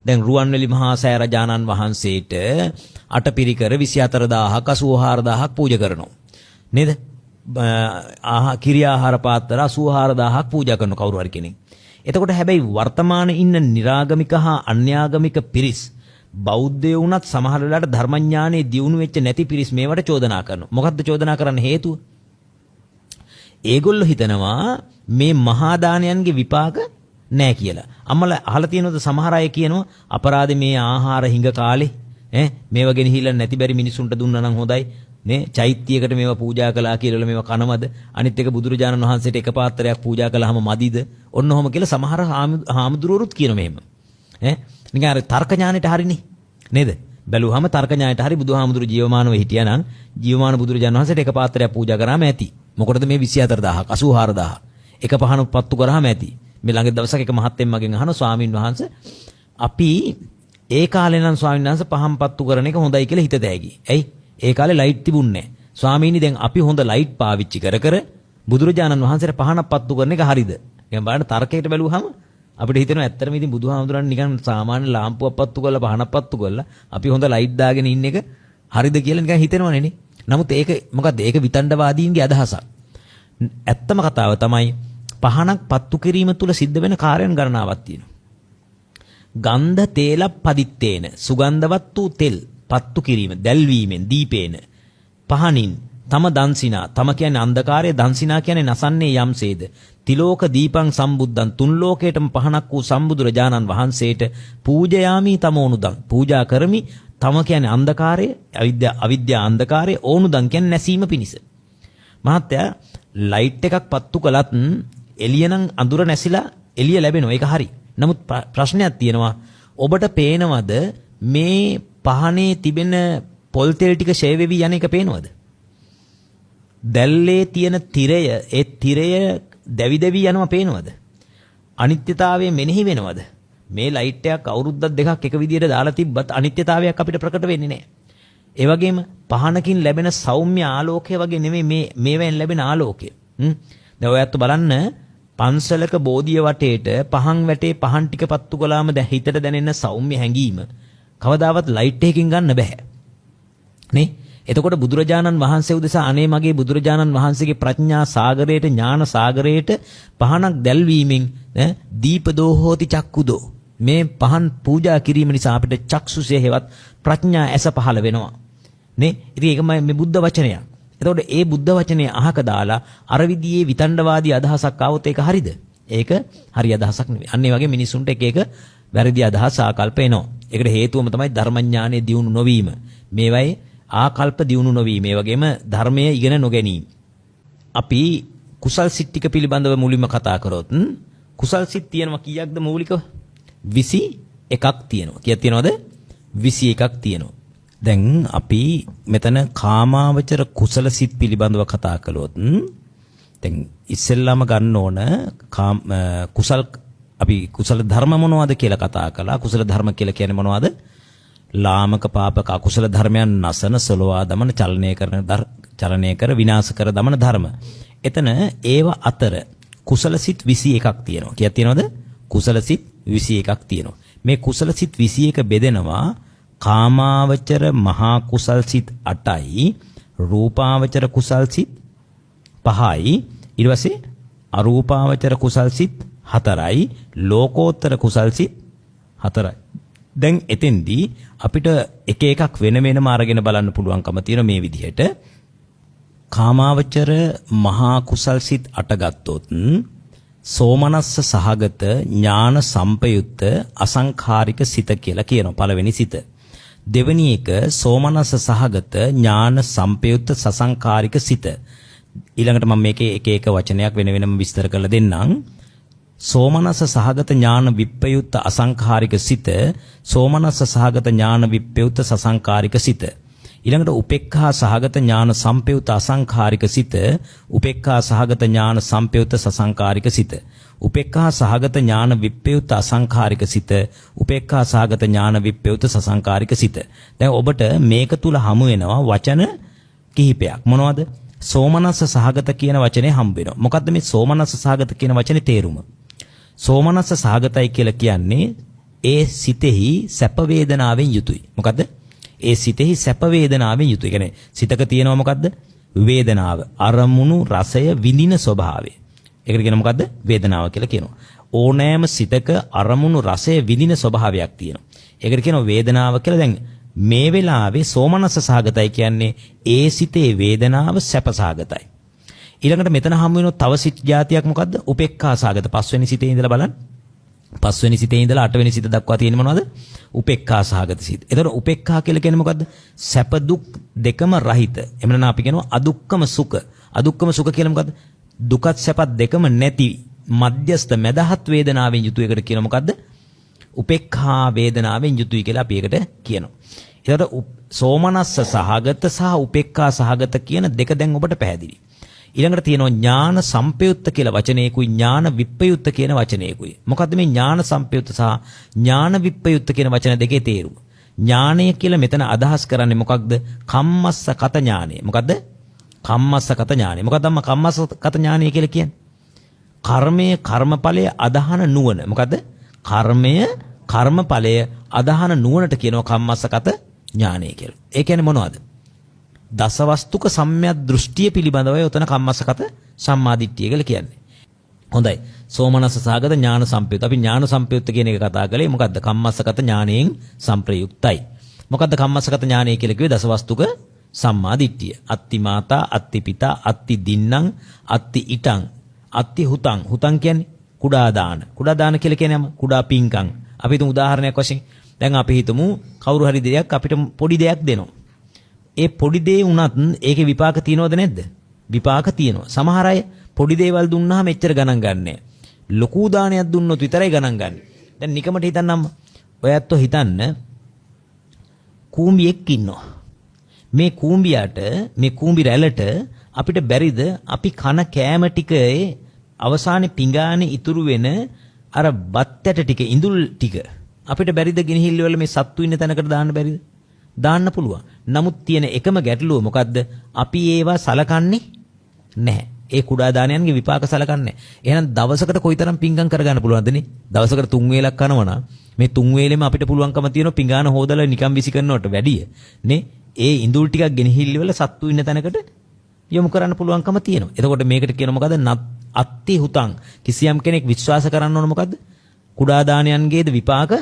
දැන් රුවන්වැලි මහා සෑ රජාණන් වහන්සේට අටපිරිකර 24000ක් 84000ක් පූජා කරනවා. නේද? කිරි ආහාර පාත්‍ර 84000ක් පූජා කරන කවුරු හරි කෙනෙක්. එතකොට හැබැයි වර්තමානයේ ඉන්න නිරාගමික හා අන්‍යාගමික පිරිස් බෞද්ධයෝ වුණත් සමහර වෙලාවට ධර්මඥානෙ දියුණු වෙච්ච නැති පිරිස් මේවට චෝදනා කරනවා. මොකද්ද චෝදනා කරන්න හේතුව? ඒගොල්ලෝ හිතනවා මේ මහා දානයන්ගේ විපාක නැහැ කියලා. අම්මලා අහලා තියෙනවද සමහර අය කියනවා අපරාධේ මේ ආහාර හිඟ කාලේ මේව ගෙනහිල්ලා නැති බැරි මිනිසුන්ට දුන්නා නම් හොඳයි. නේ චෛත්‍යයකට මේවා පූජා කළා කියලා මේවා කනවද? අනිත් එක බුදුරජාණන් වහන්සේට එක පාත්‍රයක් පූජා කළාම මදිද? ඔන්න ඔහම කියලා සමහර හාමුදුරුවරුත් කියන මෙහෙම. නිකන් අර තර්ක ඥානෙට හරිනේ. නේද? බැලුවාම තර්ක ඥානෙට හරි බුදුහාමුදුරු ජීවමානව හිටියානම් ජීවමාන බුදුරජාණන් වහන්සේට එක පාත්‍රයක් පූජා කරාම ඇති. මොකටද මේ 24000ක් 84000 එක පහන පත්තු කරාම ඇති. මේ ළඟ දවසක එක මහත්යෙන් මගෙන් අහන ස්වාමින් වහන්සේ අපි ඒ කාලේ නම් ස්වාමින් වහන්සේ පහන් පත්තු කරන එක හොඳයි කියලා හිත දැගි. ඇයි? ඒ කාලේ ලයිට් තිබුණේ නැහැ. ස්වාමීනි දැන් අපි හොඳ ලයිට් පාවිච්චි කර බුදුරජාණන් වහන්සේට පහනක් පත්තු කරන එක හරිද? දැන් බලන්න තර්කයට බැලුවහම අපිට හිතෙනවා ඇත්තටම ඉතින් බුදුහාමුදුරන් නිකන් සාමාන්‍ය ලාම්පුවක් පත්තු කරලා පහනක් පත්තු කරලා අපි හොඳ ලයිට් දාගෙන ඉන්න එක හරිද කියලා නිකන් හිතෙනවනේ නේ. නමුත් ඒක මොකද්ද? ඒක විතණ්ඩවාදීන්ගේ අදහසක්. ඇත්තම කතාව තමයි පහනක් පත්තු කිරීම තුල සිද්ධ වෙන කාර්යයන් ගණනාවක් තියෙනවා. ගන්ධ තේල පදිත්තේන සුගන්ධවත් වූ තෙල් පත්තු කිරීම දැල්වීමෙන් දීපේන පහනින් තම දන්සිනා තම කියන්නේ අන්ධකාරයේ දන්සිනා කියන්නේ නසන්නේ යම්සේද තිලෝක දීපං සම්බුද්ධං තුන් ලෝකයටම පහනක් වූ සම්බුදුරජාණන් වහන්සේට පූජයාමි තමෝනුදං පූජා කරමි තම කියන්නේ අන්ධකාරයේ අවිද්‍යා අන්ධකාරයේ ඕනුදං කියන්නේ නැසීම පිණිස. මහත්තයා ලයිට් එකක් පත්තු කළත් එළිය නම් අඳුර නැසිලා එළිය ලැබෙනවා. ඒක හරි. නමුත් ප්‍රශ්නයක් තියෙනවා. ඔබට පේනවද මේ පහනේ තිබෙන පොල් තෙල් ටික ෂේ වෙවි යන එක පේනවද? දැල්ලේ තියෙන තිරය ඒ තිරය දැවි දැවි යනවා පේනවද? අනිත්‍යතාවය මෙනෙහි වෙනවද? මේ ලයිට් එකක් අවුරුද්දක් දෙකක් එක විදියට දාලා තිබ්බත් අනිත්‍යතාවයක් අපිට ප්‍රකට වෙන්නේ නැහැ. ඒ වගේම පහනකින් ලැබෙන සෞම්‍ය ආලෝකය වගේ නෙමෙයි මේවෙන් ලැබෙන ආලෝකය. දැන් ඔයත් බලන්න පන්සලක බෝධිය වටේට පහන් වැටේ පහන් ටික පත්තු කළාම දැන් හිතට දැනෙන සෞම්‍ය හැඟීම කවදාවත් ලයිට් එකකින් ගන්න බෑ. නේ? එතකොට බුදුරජාණන් වහන්සේ උදෙසා අනේ මගේ බුදුරජාණන් වහන්සේගේ ප්‍රඥා සාගරයට ඥාන සාගරයට පහනක් දැල්වීමෙන් දීපදෝ හෝති චක්කුදෝ මේ පහන් පූජා කිරීම නිසා අපිට චක්සුසේ හේවත් ප්‍රඥා ඇස පහළ වෙනවා. නේ? ඉතින් ඒක මේ බුද්ධ වචනයක්. එතකොට ඒ බුද්ධ වචනේ අහක දාලා අර විදිහේ විතණ්ඩවාදී අදහසක් ආවොත් ඒක හරිද? ඒක හරි අදහසක් නෙවෙයි. අන්න ඒ වගේ මිනිසුන්ට එක එක වැරදි අදහස් ආකල්ප එනවා. ඒකට හේතුවම තමයි ධර්මඥානයේ දියුණු නොවීම. මේවයි ආකල්ප දියුණු නොවීම. ඒ වගේම ධර්මයේ ඉගෙන නොගැනීම. අපි කුසල් සිත් ටික පිළිබඳව මුලින්ම කතා කරොත් කුසල් සිත් තියෙනවා කීයක්ද මූලිකව? 21ක් තියෙනවා. කීයක් තියෙනවද? 21ක් තියෙනවා. දැන් අපි මෙතන කාමාවචර කුසල සිත් පිළිබඳව කතා කළොත් දැන් ඉස්සෙල්ලාම ගන්න ඕන කුසල් අපි කුසල ධර්ම මොනවද කියලා කතා කළා. කුසල ධර්ම කියලා කියන්නේ මොනවද? ලාමක පාපක අකුසල ධර්මයන් නසන සලවා දමන චලනය කර විනාශ කර දමන ධර්ම. එතන ඒව අතර කුසල සිත් 21ක් තියෙනවා. කීයක් තියෙනවද? කුසල සිත් 21ක් තියෙනවා. මේ කුසල සිත් 21 බෙදෙනවා කාමාවචර මහා කුසල් සිත් 8යි රූපාවචර කුසල් සිත් 5යි ඊට පස්සේ අරූපාවචර කුසල් සිත් 4යි ලෝකෝත්තර කුසල් සිත් 4යි. දැන් එතෙන්දී අපිට එක එකක් වෙන වෙනම අරගෙන බලන්න පුළුවන්කම තියෙන මේ විදිහට කාමාවචර මහා කුසල් සිත් 8 ගත්තොත් සෝමනස්ස සහගත ඥාන සම්පයුත්ත අසංඛාරික සිත කියලා කියනවා පළවෙනි සිත. දෙවෙනි එක සෝමනස්ස සහගත ඥාන සම්පයුත්ත සසංඛාරික සිත. ඊළඟට මම මේකේ එක එක වචනයක් වෙන වෙනම විස්තර කරලා දෙන්නම්. සෝමනස්ස සහගත ඥාන විප්පයුත්ත අසංඛාරික සිත, සෝමනස්ස සහගත ඥාන විප්පයුත්ත සසංඛාරික සිත. ඊළඟට උපේක්ඛා සහගත ඥාන සම්පයුත්ත අසංඛාරික සිත, උපේක්ඛා සහගත ඥාන සම්පයුත්ත සසංඛාරික සිත. උපේක්ඛා සහගත ඥාන විප්පයුත්ත අසංඛාරික සිත, උපේක්ඛා සහගත ඥාන විප්පයුත්ත සසංඛාරික සිත. දැන් ඔබට මේක තුල හමු වෙනවා වචන කිහිපයක්. මොනවද? සෝමනස්ස සහගත කියන වචනේ හම්බ වෙනවා. මොකද්ද මේ සෝමනස්ස සහගත කියන වචනේ තේරුම? සෝමනස්ස සහගතයි කියලා කියන්නේ ඒ සිතෙහි සැප වේදනාවෙන් යුතුයි. මොකද්ද? ඒ සිතෙහි සැප වේදනාවෙන් යුතුයි. කියන්නේ සිතක තියෙනවා මොකද්ද? වේදනාව. අරමුණු රසය විඳින ස්වභාවය. ඒකට කියන මොකද්ද? වේදනාව කියලා කියනවා. ඕනෑම සිතක අරමුණු රසය විඳින ස්වභාවයක් තියෙනවා. ඒකට කියනවා වේදනාව කියලා. දැන් මේ වෙලාවේ සෝමනස්ස සහගතයි කියන්නේ ඒ සිතේ වේදනාව සැප සහගතයි. ඊළඟට මෙතන හමු වෙන තව සිත් જાතියක් මොකද්ද? උපේක්ඛා සහගත. පස්වෙනි සිතේ ඉඳලා බලන්න. පස්වෙනි සිතේ ඉඳලා අටවෙනි සිත දක්වා තියෙන මොනවද? උපේක්ඛා සහගත සිත. එතකොට උපේක්ඛා කියලා කියන්නේ මොකද්ද? සැප දුක් දෙකම රහිත. එහෙම නැත්නම් අපි කියනවා අදුක්කම සුඛ. අදුක්කම සුඛ කියලා මොකද්ද? දුකත් සැපත් දෙකම නැති මධ්‍යස්ථ මදහත් වේදනාවෙන් යුතු එකට කියනවා මොකද්ද? උපේක්ඛා වේදනාවෙන් යුතුයි කියලා අපි ඒකට කියනවා. ඒකට සෝමනස්ස සහගත සහ උපේක්ඛා සහගත කියන දෙක දැන් ඔබට පැහැදිලි. ඊළඟට තියෙනවා ඥාන සම්පයුත්ත කියලා වචනයකුයි ඥාන විප්පයුත්ත කියන වචනයකුයි. මොකද්ද මේ ඥාන සම්පයුත්ත සහ ඥාන විප්පයුත්ත කියන වචන දෙකේ තේරුම? ඥානය කියලා මෙතන අදහස් කරන්නේ මොකක්ද? කම්මස්සගත ඥානය. මොකද්ද? කම්මස්සගත ඥානය. මොකද්ද අම්මා කම්මස්සගත ඥානය කියලා කියන්නේ? කර්මය කර්මඵලය අදහන නුවණ. මොකද්ද? කර්මය කර්මඵලය අදහන නුවණට කියනවා කම්මස්සගත ඥානය කියලා. ඒ කියන්නේ මොනවද? දසවස්තුක සම්‍යක් දෘෂ්ටිය පිළිබඳවයි උතන කම්මස්සගත සම්මාදිට්ඨිය කියලා කියන්නේ. හොඳයි. සෝමනස්ස සාගත ඥාන සම්පයුත්. අපි ඥාන සම්පයුත් කියන එක කතා කළේ මොකද්ද? කම්මස්සගත ඥානයෙන් සම්ප්‍රයුක්තයි. මොකද්ද කම්මස්සගත ඥානය කියලා කිව්වේ? දසවස්තුක සම්මාදිට්ඨිය. අත්ති මාතා, අත්ති පිතා, අත්ති දින්නම්, අත්ති ඉටං, අත්ති හුතං. හුතං කියන්නේ කුඩා දාන. කුඩා දාන කියලා කියනම කුඩා පිංකම්. අපි හිතමු උදාහරණයක් වශයෙන්. දැන් අපි හිතමු කවුරු හරි දෙයක් අපිට පොඩි දෙයක් දෙනවා. ඒ පොඩි දේ වුණත් ඒකේ විපාක තියනවද නැද්ද? විපාක තියෙනවා. සමහර අය පොඩි දේවල් දුන්නාම එච්චර ගණන් ගන්නෑ. ලොකු දානයක් දුන්නොත් විතරයි ගණන් ගන්න. දැන් නිකමට හිතන්නම්. ඔයත් හිතන්න කූඹියෙක් ඉන්නවා. මේ කූඹියට මේ කූඹි රැළට අපිට බැරිද අපි කන කෑම ටිකේ අවසානයේ පිඟානේ ඉතුරු වෙන අර බත් ඇට ටික ඉඳුල් ටික අපිට බැරිද ගෙනහිල්ල වල මේ සත්තු ඉන්න තැනකට දාන්න බැරිද? දාන්න පුළුවන්. නමුත් තියෙන එකම ගැටලුව මොකද්ද? අපි ඒවා සලකන්නේ නැහැ. ඒ කුඩා දානයන්ගේ විපාක සලකන්නේ නැහැ. එහෙනම් දවසකට කොයිතරම් පිංගම් කරගන්න පුළුවන්ද නේ? දවසකට 3 වේලක් කනවනම් මේ 3 වේලෙම අපිට පුළුවන්කම තියෙනවා පිංගාන හොදලා නිකන් විසි කරනවට වැඩිය නේ. ඒ ඉඳුල් ටිකක් ගෙනහිල්ල වල සත්තු ඉන්න තැනකට යොමු කරන්න පුළුවන්කම තියෙනවා. එතකොට මේකට කියන මොකද්ද? අත්ති හුතං. කිසියම් කෙනෙක් විශ්වාස කරන්න ඕන මොකද්ද? කුඩා දානයන්ගේද විපාක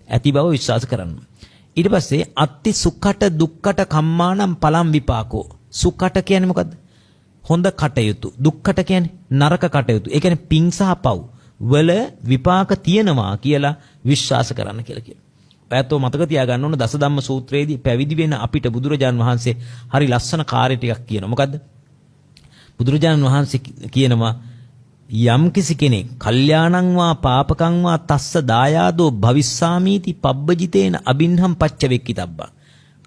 ඇති බව විශ්වාස කරන්න. ඊට පස්සේ අත්ති සුක්කට දුක්කට කම්මානම් පලම් විපාකෝ. සුක්කට කියන්නේ මොකද්ද? හොඳ කටයුතු. දුක්කට කියන්නේ නරක කටයුතු. ඒ කියන්නේ පිං සහ පව් වල විපාක තියෙනවා කියලා විශ්වාස කරන්න කියලා කියනවා. ඔයත් මතක තියාගන්න ඕන දසධම්ම සූත්‍රයේදී පැවිදි වෙන අපිට බුදුරජාන් වහන්සේ හරි ලස්සන කාර්ය ටිකක් කියනවා. මොකද්ද? බුදුරජාණන් වහන්සේ කියනවා යම් කිසි කෙනෙක් කල්යාණං වා පාපකං වා තස්ස දායාදෝ භවිස්සාමීති පබ්බජිතේන අබින්හම් පච්ච වෙක්කිතබ්බා.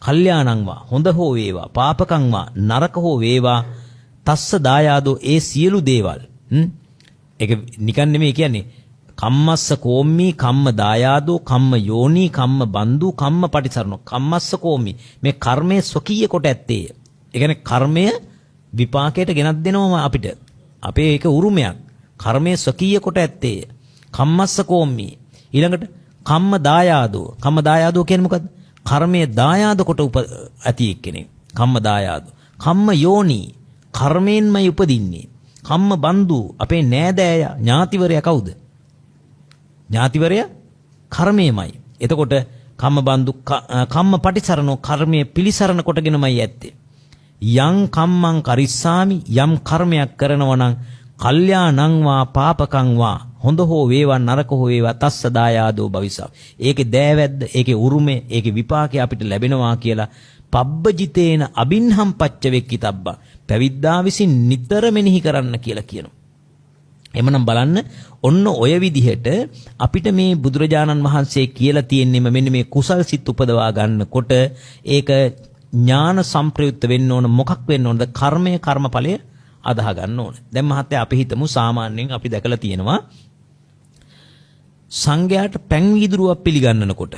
කල්යාණං වා හොඳ හෝ වේවා පාපකං වා නරක හෝ වේවා තස්ස දායාදෝ ඒ සියලු දේවල් ඒක නිකන් නෙමෙයි කියන්නේ කම්මස්ස කෝම්මි කම්ම දායාදෝ කම්ම යෝනි කම්ම බන්දු කම්ම පටිසරණෝ කම්මස්ස කෝම්මි මේ කර්මයේ ස්වකීය කොට ඇත්තේ. ඒ කියන්නේ කර්මය විපාකයට ගෙනත් දෙනවා අපිට. අපේ ඒක උරුමයක්. කර්මයේ ස්වකීය කොට ඇත්තේ. කම්මස්ස කෝම්මි. ඊළඟට කම්ම දායාදෝ. කම්ම දායාදෝ කියන්නේ මොකද්ද? කර්මයේ දායාද කොට ඇති එක්කෙනෙක්. කම්ම දායාදෝ. කම්ම යෝනි. කර්මයෙන්මයි උපදින්නේ. කම්ම බන්දු. අපේ නෑදෑයා ඥාතිවරයා කවුද? ඥාතිවරයා කර්මයමයි. එතකොට කම්ම බන්දු කම්ම පටිසරණෝ කර්මයේ පිලිසරණ කොටගෙනමයි ඇත්තේ. යං කම්මං කරිස්සාමි යම් කර්මයක් කරනවා නම් කල්යාණං වා පාපකං වා හොඳ හෝ වේවා නරක හෝ වේවා තස්ස දායාදෝ භවිසාව. ඒකේ දෑවැද්ද ඒකේ උරුමේ ඒකේ විපාකේ අපිට ලැබෙනවා කියලා පබ්බජිතේන අබින්හම් පච්ච වෙක්කිතබ්බා. පැවිද්දා විසින් නිතර මෙනෙහි කරන්න කියලා කියනවා. එමනම් බලන්න ඔන්න ඔය විදිහට අපිට මේ බුදුරජාණන් වහන්සේ කියලා තියෙන්නේම මෙන්න මේ කුසල් සිත් උපදවා ගන්නකොට ඒක ඥාන සම්ප්‍රයුක්ත වෙන්න ඕන. මොකක් වෙන්න ඕනද? කර්මය කර්මඵලය අදාහ ගන්න ඕන. දැන් මහත්තයා අපි හිතමු සාමාන්‍යයෙන් අපි දැකලා තියෙනවා සංඝයාට පැන් වීදුරුවක් පිළිගන්නනකොට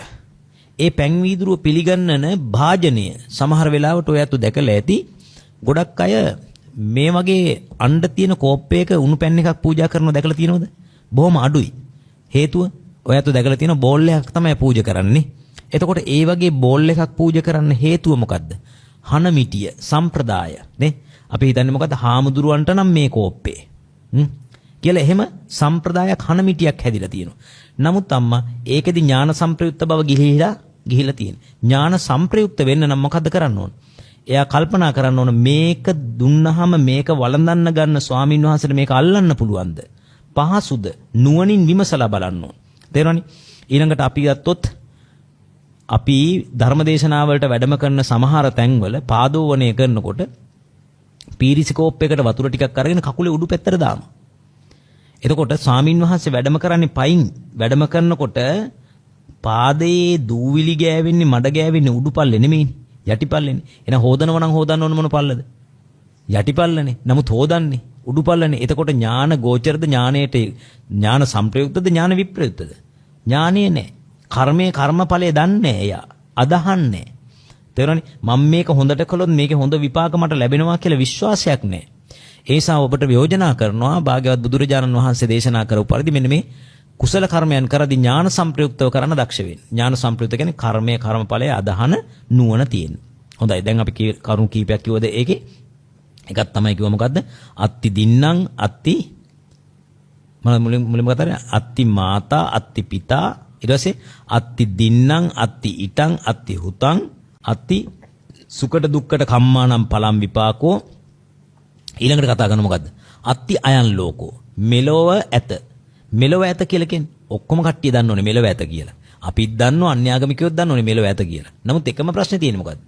ඒ පැන් වීදුරුව පිළිගන්නන භාජනය සමහර වෙලාවට ඔයත් දැකලා ඇති ගොඩක් අය මේ වගේ අඬ තියෙන කෝප්පයක උණු පැන් එකක් පූජා කරනවා දැකලා තියෙනවද? බොහොම අඩුයි. හේතුව ඔයත් දැකලා තියෙන බෝල් එකක් තමයි පූජා කරන්නේ. එතකොට ඒ වගේ බෝල් එකක් පූජා කරන්න හේතුව මොකද්ද? හනමිටිය සම්ප්‍රදාය නේ. අපි හිතන්නේ මොකද්ද? හාමුදුරුවන්ට නම් මේ කෝප්පේ. කියලා එහෙම සම්ප්‍රදායක් හනමිටියක් හැදිලා තියෙනවා. නමුත් අම්මා ඒකෙදි ඥාන සම්ප්‍රයුක්ත බව ගිහිලා තියෙනවා. ඥාන සම්ප්‍රයුක්ත වෙන්න නම් මොකද්ද කරන්න ඕන? එයා කල්පනා කරන්න ඕන මේක දුන්නහම මේක වළඳන්න ගන්න ස්වාමින් වහන්සේට මේක අල්ලන්න පුළුවන්ද? පහසුද? නුවණින් විමසලා බලන්න ඕන. තේරෙනවනේ? ඊළඟට අපි ගත්තොත් අපි ධර්මදේශනාවලට වැඩම කරන සමහර තැන්වල පාදෝවණය කරනකොට පීරිසිකෝප් එකට වතුර ටිකක් අරගෙන කකුලේ උඩු පැත්තට දානවා. එතකොට ස්වාමින් වහන්සේ වැඩම කරන්නේ පයින් වැඩම කරනකොට පාදයේ දූවිලි ගෑවෙන්නේ මඩ ගෑවෙන්නේ උඩු පල්ලේ නෙමෙයිනේ යටිපල්ලේනේ. එහෙනම් හොදනව නම් හොදන්න ඕන මොන පල්ලද? යටිපල්ලනේ. නමුත් හොදන්නේ උඩු පල්ලනේ. එතකොට ඥාන ගෝචරද ඥානයට ඥාන සම්ප්‍රයුක්තද ඥාන විප්‍රයුක්තද? ඥානිය නෑ. කර්මයේ කර්මඵලයේ දන්නේ එයා. අදහන්නේ. තේරෙනවනේ? මම මේක හොඳට කළොත් මේකේ හොඳ විපාක මට ලැබෙනවා කියලා විශ්වාසයක් නෑ. ඒ නිසා ඔබට යෝජනා කරනවා භාග්‍යවත් බුදුරජාණන් වහන්සේ දේශනා කරපු පරිදි මෙන්න මේ කුසල කර්මයන් කරදී ඥාන සම්ප්‍රයුක්තව කරන්න දක්ෂ වෙන්න. ඥාන සම්ප්‍රයුක්ත කියන්නේ කර්මයේ කර්මඵලයේ අදහන නුවණ තියෙන. හොඳයි. දැන් අපි කරුණු කීපයක් කිව්වද ඒකේ? එකක් තමයි කිව්ව මොකද්ද? අත්ති දින්නම් අත්ති මුලින්ම කතා කරන්නේ අත්ති මාතා අත්ති පිතා ඊට පස්සේ අත්ති දින්නම් අත්ති ඊටං අත්ති හුතං අත්ති සුකට දුක්කට කම්මානම් පලම් විපාකෝ ඊළඟට කතා කරන මොකද්ද? අත්ති අයන් ලෝකෝ මෙලොව ඇත. මෙලොව ඇත කියලා කියන්නේ ඔක්කොම කට්ටිය දන්නෝනේ මෙලොව ඇත කියලා. අපිත් දන්නෝ අන්‍යාගමිකයෝත් දන්නෝනේ මෙලොව ඇත කියලා. නමුත් එකම ප්‍රශ්නේ තියෙන්නේ මොකද්ද?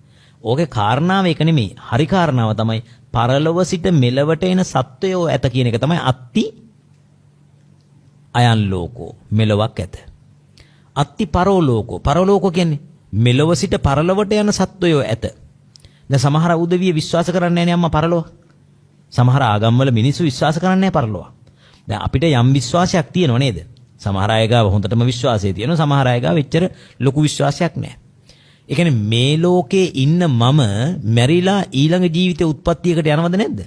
ඕකේ කාරණාව එක නෙමෙයි. හරි කාරණාව තමයි පරලොව සිට මෙලවට එන සත්වයෝ ඇත කියන එක තමයි අත්ති අයන් ලෝකෝ මෙලොවක් ඇත. අත්ති පරලෝකෝ පරලෝකෝ කියන්නේ මෙලොව සිට පරලොවට යන සත්වයෝ ඇත. දැන් සමහර උදවිය විශ්වාස කරන්නේ නැහැ නේ අම්මා පරලොව. සමහර ආගම්වල මිනිස්සු විශ්වාස කරන්නේ නැහැ පරලොව. දැන් අපිට යම් විශ්වාසයක් තියෙනව නේද? සමහර අය ගාව හොඳටම විශ්වාසය තියෙනවා. සමහර අය ගාව එච්චර ලොකු විශ්වාසයක් නැහැ. ඒ කියන්නේ මේ ලෝකේ ඉන්න මම මැරිලා ඊළඟ ජීවිතේ උත්පත්තියකට යනවද නැද්ද?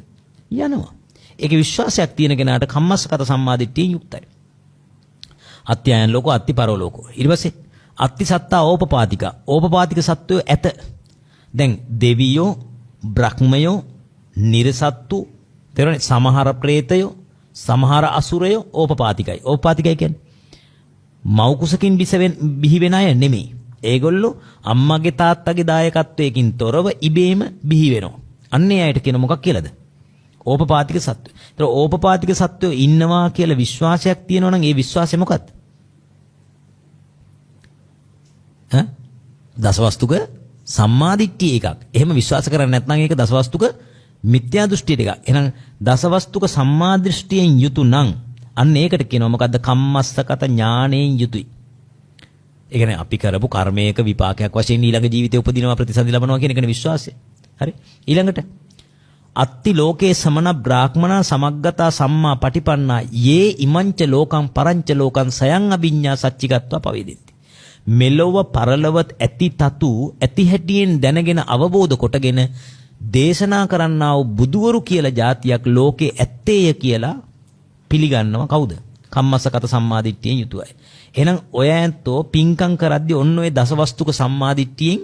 යනවා. ඒකේ විශ්වාසයක් තියෙන කෙනාට කම්මස්සගත සම්මාදිට්ඨියෙන් යුක්තයි. අත්‍යයන් ලෝකෝ අත්ති පරලෝකෝ. ඊට පස්සේ අත්ති සත්තා ඕපපාතික. ඕපපාතික සත්වයෝ ඇත. දැන් දෙවියෝ, බ්‍රහ්මයෝ, නිර්සත්තු, තේරෙන්නේ සමහර പ്രേතයෝ, සමහර අසුරයෝ ඕපපාතිකයි. ඕපපාතිකයි කියන්නේ මව් කුසකින් බිහි වෙන අය නෙමෙයි. ඒගොල්ලෝ අම්මගේ තාත්තගේ දායකත්වයකින් තොරව ඉබේම බිහි වෙනවා. අන්නේ අයට කියන මොකක් කියලාද? ඕපපාතික සත්වය. ඒතර ඕපපාතික සත්වයෝ ඉන්නවා කියලා විශ්වාසයක් තියෙනවා නම් ඒ විශ්වාසය මොකක්ද? දසවස්තුක සම්මාදිට්ඨිය එකක්. එහෙම විශ්වාස කරන්නේ නැත්නම් ඒක දසවස්තුක මිත්‍යා දෘෂ්ටියට එකක්. එහෙනම් දසවස්තුක සම්මාදෘෂ්ටියෙන් යුතු නම් අන්න ඒකට කියනවා මොකද්ද? කම්මස්සගත ඥාණයෙන් යුතුයි. ඒ කියන්නේ අපි කරපු කර්මයක විපාකයක් වශයෙන් ඊළඟ ජීවිතේ උපදිනවා ප්‍රතිසන්දි ලබනවා කියන එකනේ විශ්වාසය. හරි. ඊළඟට අත්ති ලෝකේ සමන බ්‍රාහ්මනා සමග්ගතා සම්මා පටිපන්නා යේ ඉමංච ලෝකං පරංච ලෝකං සයං අභිඤ්ඤා සච්චිගත්වා පවේදිති. මෙලොව පරලොවත් ඇති තතු ඇති හැටියෙන් දැනගෙන අවබෝධ කොටගෙන දේශනා කරන්නා වූ බුදුවරු කියලා જાතියක් ලෝකේ ඇත්තේය කියලා පිළිගන්නවා කවුද? කම්මස්සගත සම්මාදිට්ඨියෙන් යුතුවයි. එහෙනම් ඔය ඇත්තෝ පිංකම් කරද්දී ඔන්න ඔය දසවස්තුක සම්මාදිට්ඨියෙන්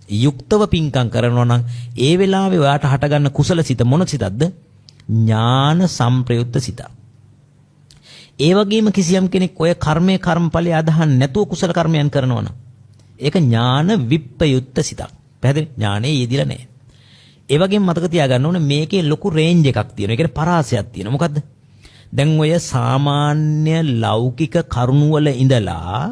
යුක්තව පිංකම් කරනවා නම් ඒ වෙලාවේ ඔයාට හටගන්න කුසල සිත මොන සිතක්ද? ඥාන සම්ප්‍රයුක්ත සිත. ඒ වගේම කිසියම් කෙනෙක් ඔය කර්මයේ කර්මඵලයේ අදහන් නැතුව කුසල කර්මයන් කරනවා නම් ඒක ඥාන විප්‍රයුක්ත සිතක්. පැහැදිලි? ඥානේ යෙදිලා නැහැ. ඒ වගේම මතක තියාගන්න ඕනේ මේකේ ලොකු රේන්ජ් එකක් තියෙනවා. ඒ කියන්නේ පරාසයක් තියෙනවා. මොකද්ද? දැන් ඔය සාමාන්‍ය ලෞකික කරුණු වල ඉඳලා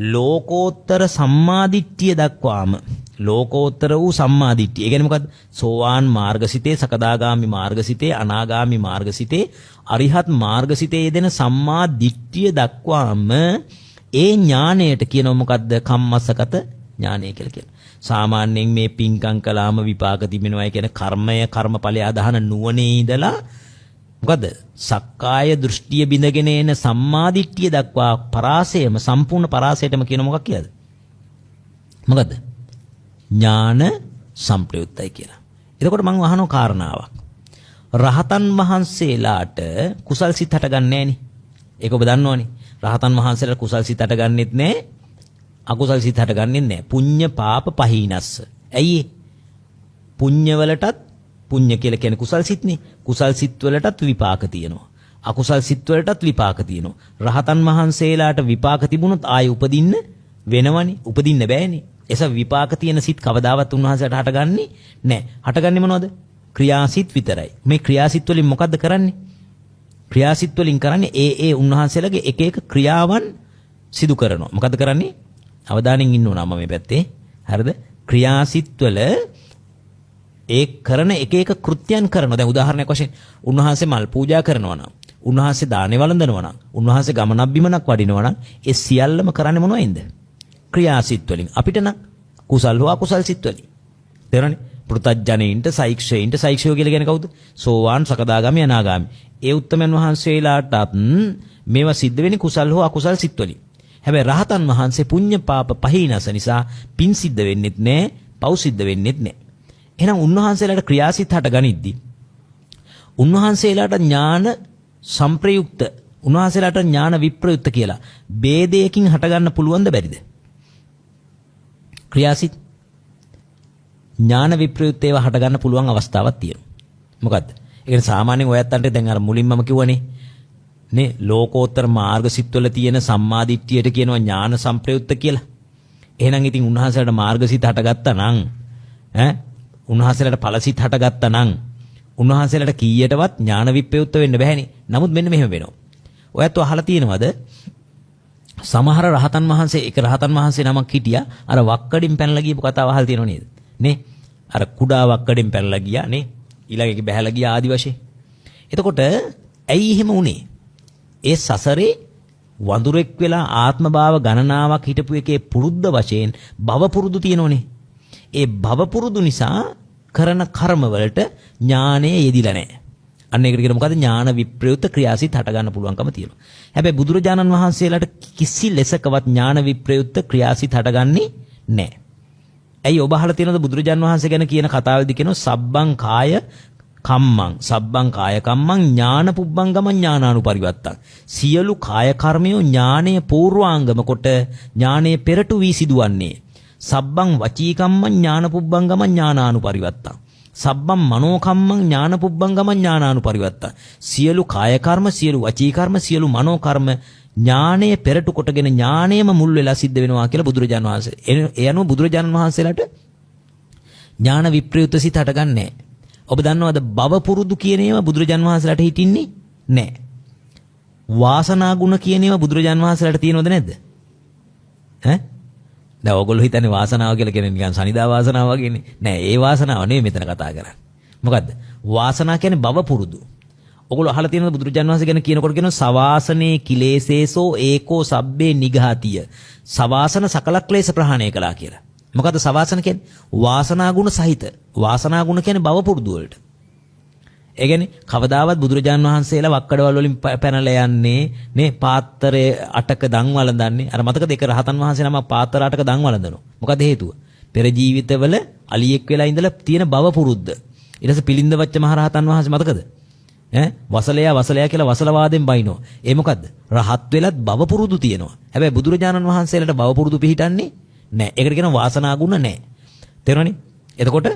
ලෝකෝත්තර සම්මාදිට්ඨිය දක්වාම ලෝකෝත්තර වූ සම්මාදිට්ඨිය. ඒ කියන්නේ මොකද්ද? සෝවාන් මාර්ගසිතේ, සකදාගාමි මාර්ගසිතේ, අනාගාමි මාර්ගසිතේ, අරිහත් මාර්ගසිතේ යෙදෙන සම්මාදිට්ඨිය දක්වාම ඒ ඥාණයට කියනවා මොකද්ද? කම්මස්සගත ඥානය කියලා කියනවා. සාමාන්‍යයෙන් මේ පිංකම් කළාම විපාක තිබෙනවා කියන කර්මය කර්මඵලයේ අදහන නුවණේ ඉඳලා මොකද? සක්කාය දෘෂ්ටිය බිඳගෙන එන සම්මාදිට්ඨිය දක්වා පරාසයම සම්පූර්ණ පරාසයටම කියන මොකක් කියලාද? මොකද්ද? ඥාන සම්ප්‍රයුක්තයි කියලා. එතකොට මම අහන කාරණාවක්. රහතන් වහන්සේලාට කුසල් සිත් හටගන්නේ නැහනේ. ඒක ඔබ දන්නවනේ. රහතන් වහන්සේලා කුසල් සිත හටගන්නෙත් නැහැ. අකුසල් සිත හටගන්නෙත් නැහැ. පුඤ්ඤ පාප පහීනස්ස. ඇයි ඒ? පුඤ්ඤ වලටත් පුඤ්ඤ කියලා කියන්නේ කුසල් සිත්නේ. කුසල් සිත් වලටත් විපාක තියෙනවා. අකුසල් සිත් වලටත් විපාක තියෙනවා. රහතන් වහන්සේලාට විපාක තිබුණොත් ආයෙ උපදින්න වෙනවනේ. උපදින්න බෑනේ. එස විපාක තියෙන සිත් කවදාවත් උන්වහන්සේට හටගන්නේ නැහැ. හටගන්නේ මොනවද? ක්‍රියාසිත විතරයි. මේ ක්‍රියාසිත වලින් මොකද්ද කරන්නේ? ක්‍රියාසිත වලින් කරන්නේ ඒ උන්වහන්සේලාගේ එක එක ක්‍රියාවන් සිදු කරනවා. මොකද්ද කරන්නේ? අවධානයෙන් ඉන්න ඕන මම මේ පැත්තේ. හරිද? ක්‍රියාසිත වල ඒ කරන එක එක කෘත්‍යයන් කරනවා. දැන් උදාහරණයක් වශයෙන් උන්වහන්සේ මල් පූජා කරනවා නම්, උන්වහන්සේ දානේ වළඳනවා නම්, උන්වහන්සේ ගමනක් බිමනක් වඩිනවා නම්, ඒ සියල්ලම කරන්නේ මොනවයින්ද? ක්‍රියාසිත වලින්. අපිට නම් කුසල් හෝ අකුසල් සිත් වලින්. තේරෙනවනේ? පෘතජ්ජනයින්ට සෛක්ෂයෝ කියලා කියන්නේ කවුද? සෝවාන්, සකදාගාමි, අනාගාමි. ඒ උත්තමයන් වහන්සේලාටත් මේවා සිද්ධ වෙන්නේ කුසල් හෝ අකුසල් සිත් වලින්. හැබැයි රහතන් වහන්සේ පුඤ්ඤ පාප පහීනස නිසා පින් සිද්ධ වෙන්නෙත් නැහැ, පව් සිද්ධ වෙන්නෙත් නැහැ. එහෙනම් උන්වහන්සේලාට ක්‍රියාසිත හට ගනිද්දී උන්වහන්සේලාට ඥාන සංප්‍රයුක්ත, උන්වහන්සේලාට ඥාන විප්‍රයුක්ත කියලා ભેදයකින් හට ගන්න පුළුවන්ද බැරිද? ක්‍රියාසිත ඥාන විප්‍රයුක්ත ඒවා හට ගන්න පුළුවන් අවස්ථාවක් තියෙනවා. මොකද්ද? ඒ කියන්නේ සාමාන්‍යයෙන් ඔයත්තන්ට දැන් අර මුලින්මම කිව්වනේ නේ ලෝකෝත්තර මාර්ගසිත වල තියෙන සම්මාදිට්ඨියට කියනවා ඥාන සංප්‍රයුක්ත කියලා. එහෙනම් ඉතින් උන්වහන්සේලාට මාර්ගසිත හටගත්තා නම් උන්වහන්සේලාට ඵලසිත හටගත්තා නම් උන්වහන්සේලාට කීයටවත් ඥාන විප්‍රයුක්ත වෙන්න බැහැනේ. නමුත් මෙන්න මෙහෙම වෙනවා. ඔයත් අහලා තියෙනවද? සමහර රහතන් වහන්සේ එක රහතන් වහන්සේ නමක් හිටියා අර වක්කඩින් පැනලා ගියපු කතාව අහලා තියෙනව නේද? නේ? අර කුඩා වක්කඩින් පැනලා ගියා නේ. ඊළඟ එක බැහැලා ගියා ආදි වශයෙන්. එතකොට ඇයි එහෙම වුනේ? ඒ සසරේ වඳුරෙක් වෙලා ආත්ම භාව ගණනාවක් හිටපු එකේ පුරුද්ද වශයෙන් භව පුරුදු තියෙනෝනේ. ඒ භව පුරුදු නිසා කරන කර්ම වලට ඥානය යෙදිලා නැහැ. අන්න ඒකට කියන මොකද්ද? ඥාන විප්‍රයුක්ත ක්‍රියාසිත හට ගන්න පුළුවන්කම තියෙනවා. හැබැයි බුදුරජාණන් වහන්සේලාට කිසි ලෙසකවත් ඥාන විප්‍රයුක්ත ක්‍රියාසිත හටගන්නේ නැහැ. ඇයි ඔබ අහලා තියෙනවද බුදුරජාණන් වහන්සේ ගැන කියන කතාවේදී කියනවා සබ්බං කාය කම්මං ඥාන පුබ්බංගම ඥානානුපරිවත්තං. සියලු කාය කර්මයෝ ඥානයේ පූර්වාංගම කොට ඥානයේ පෙරටු වී සිදුවන්නේ. සබ්බං වචී කම්මං ඥාන පුබ්බංගම ඥානානුපරිවත්තං. සබ්බම් මනෝ කම්මං ඥාන පුබ්බංගම ඥානානුපරිවත්තං. සියලු කාය කර්ම, සියලු වචී කර්ම, සියලු මනෝ කර්ම ඥානයේ පෙරටු කොටගෙන ඥානයම මුල් වෙලා සිද්ධ වෙනවා කියලා බුදුරජාණන් වහන්සේ. ඒ අනුව බුදුරජාණන් වහන්සේලාට ඥාන විප්‍රයුක්ත සිත හටගන්නේ නැහැ. ඔබ දන්නවද භව පුරුදු කියන ඒවා බුදුරජාණන් වහන්සේලාට හිටින්නේ නැහැ. වාසනා ගුණ කියන ඒවා බුදුරජාණන් වහන්සේලාට තියෙනවද නැද්ද? දැන් ඕගොල්ලෝ හිතන්නේ වාසනාව කියලා කියන්නේ නිකන් සනිදා වාසනාව වගේනේ. නෑ, ඒ වාසනාව නෙවෙයි මෙතන කතා කරන්නේ. මොකද්ද? වාසනාව කියන්නේ භව පුරුදු. ඔගොල්ලෝ අහලා තියෙනවද බුදුරජාණන් වහන්සේ ගැන කියනකොට කියනවා සවාසනේ කිලේසේසෝ ඒකෝ සබ්බේ නිඝාතිය. සවාසන සකල ක්ලේශ ප්‍රහාණය කළා කියලා. මොකද්ද සවාසන කියන්නේ? වාසනා ගුණ සහිත. වාසනා ගුණ කියන්නේ භව පුරුදු වලට. ඒ කියන්නේ කවදාවත් බුදුරජාණන් වහන්සේලා වක්කඩවල වලින් පැනලා යන්නේ නේ පාත්‍රයේ 8ක දන් වළඳන්නේ. අර මතකද ඒක රහතන් වහන්සේ නම පාත්‍ර 8ක දන් වළඳනවා. මොකද හේතුව? පෙර ජීවිතවල අලියෙක් වෙලා ඉඳලා තියෙන භව පුරුද්ද. ඊට පස්සේ පිළින්ද වච්ච මහ රහතන් වහන්සේ මතකද? වසලයා කියලා වසලවාදෙන් බයිනෝ. ඒ මොකද්ද? රහත් වෙලත් භව පුරුදු තියෙනවා. හැබැයි බුදුරජාණන් වහන්සේලාට භව පුරුදු පිහිටන්නේ නැහැ. ඒකට කියනවා වාසනා ගුණ නැහැ. තේරුණානේ? එතකොට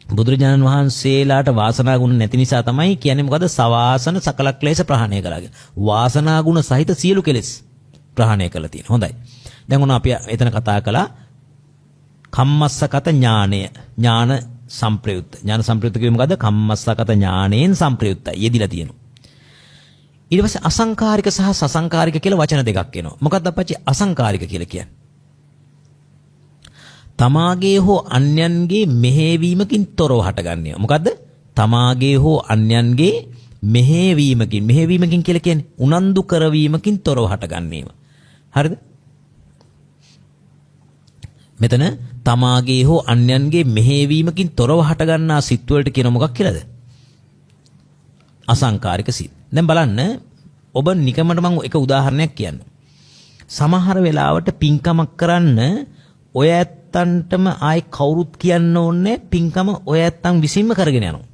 බුදුරජාණන් වහන්සේලාට වාසනා ගුණ නැති නිසා තමයි කියන්නේ මොකද? සවාසන සකල ක්ලේශ ප්‍රහාණය කළා කියලා. වාසනා ගුණ සහිත සියලු කෙලෙස් ප්‍රහාණය කළා තියෙනවා. හොඳයි. දැන් ඔන්න අපි එතන කතා කළා කම්මස්සගත ඥානය. ඥාන සංප්‍රයුක්ත. ඥාන සංප්‍රයුක්ත කියන්නේ මොකද්ද? කම්මස්සගත ඥානයෙන් සංප්‍රයුක්තයි. යෙදිලා තියෙනවා. ඊට පස්සේ අසංකාරික සහ සසංකාරික කියලා වචන දෙකක් එනවා. මොකක්ද අපච්චි අසංකාරික කියලා කියන්නේ? තමාගේ හෝ අන්‍යයන්ගේ මෙහෙවීමකින් තොරව හටගන්නේ. මොකද්ද? තමාගේ හෝ අන්‍යයන්ගේ මෙහෙවීමකින් කියලා කියන්නේ උනන්දු කරවීමකින් තොරව හටගන්නේම. හරිද? මෙතන තමාගේ හෝ අන්‍යයන්ගේ මෙහෙවීමකින් තොරව හටගන්නා සිත් වලට කියන මොකක් කියලාද? අසංකාරික සිත්. දැන් බලන්න ඔබ නිකමට මම එක උදාහරණයක් කියන්න. සමහර වෙලාවට පින්කමක් කරන්න ඔය ඇත්තන්ටම ආයි කවුරුත් කියන්න ඕනේ පින්කම ඔය ඇත්තන් විසින්ම කරගෙන යනවා.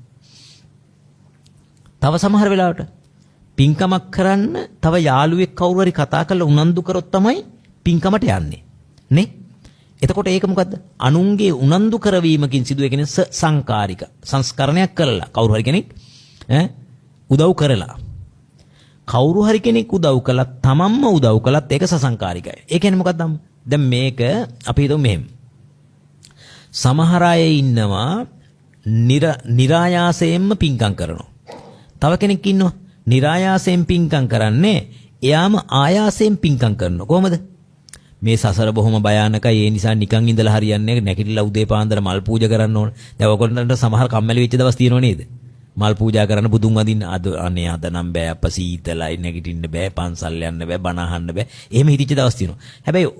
තව සමහර වෙලාවට පින්කමක් කරන්න තව යාළුවෙක් කවුරු හරි කතා කරලා උනන්දු කරොත් තමයි පින්කමට යන්නේ. නේ? එතකොට ඒක මොකද්ද? අනුන්ගේ උනන්දු කරවීමකින් සිදුවෙන සංකාරික සංස්කරණයක් කරලා කවුරු හරි කෙනෙක් උදව් කරලා කවුරු හරි කෙනෙක් උදව් කළත් තමන්ම උදව් කළත් ඒක සසංකාරිකයි. ඒ කියන්නේ මොකක්ද? දැන් මේක අපි හිතමු මෙහෙම. සමහර අය ඉන්නවා નિરાයාසයෙන්ම පින්කම් කරනවා. තව කෙනෙක් ඉන්නවා નિરાයාසයෙන් පින්කම් කරන්නේ එයාම ආයාසයෙන් පින්කම් කරනවා. කොහොමද? මේ සසර බොහොම භයානකයි. ඒ නිසා නිකන් ඉඳලා හරියන්නේ නැහැ. නැගිටලා උදේ පාන්දර මල් පූජා කරන්න ඕන. දැන් ඔයගොල්ලන්ට සමහර කම්මැලි වෙච්ච දවස් තියෙනව නේද? මල් පූජා කරන්න බුදුන් වදින්න අද අනේ අද නම් බෑ අප සීතලයි නැගිටින්න බෑ පන්සල් යන්න බෑ බණ අහන්න බෑ. එහෙම හිතච්ච දවස් තියෙනවා. හැබැයි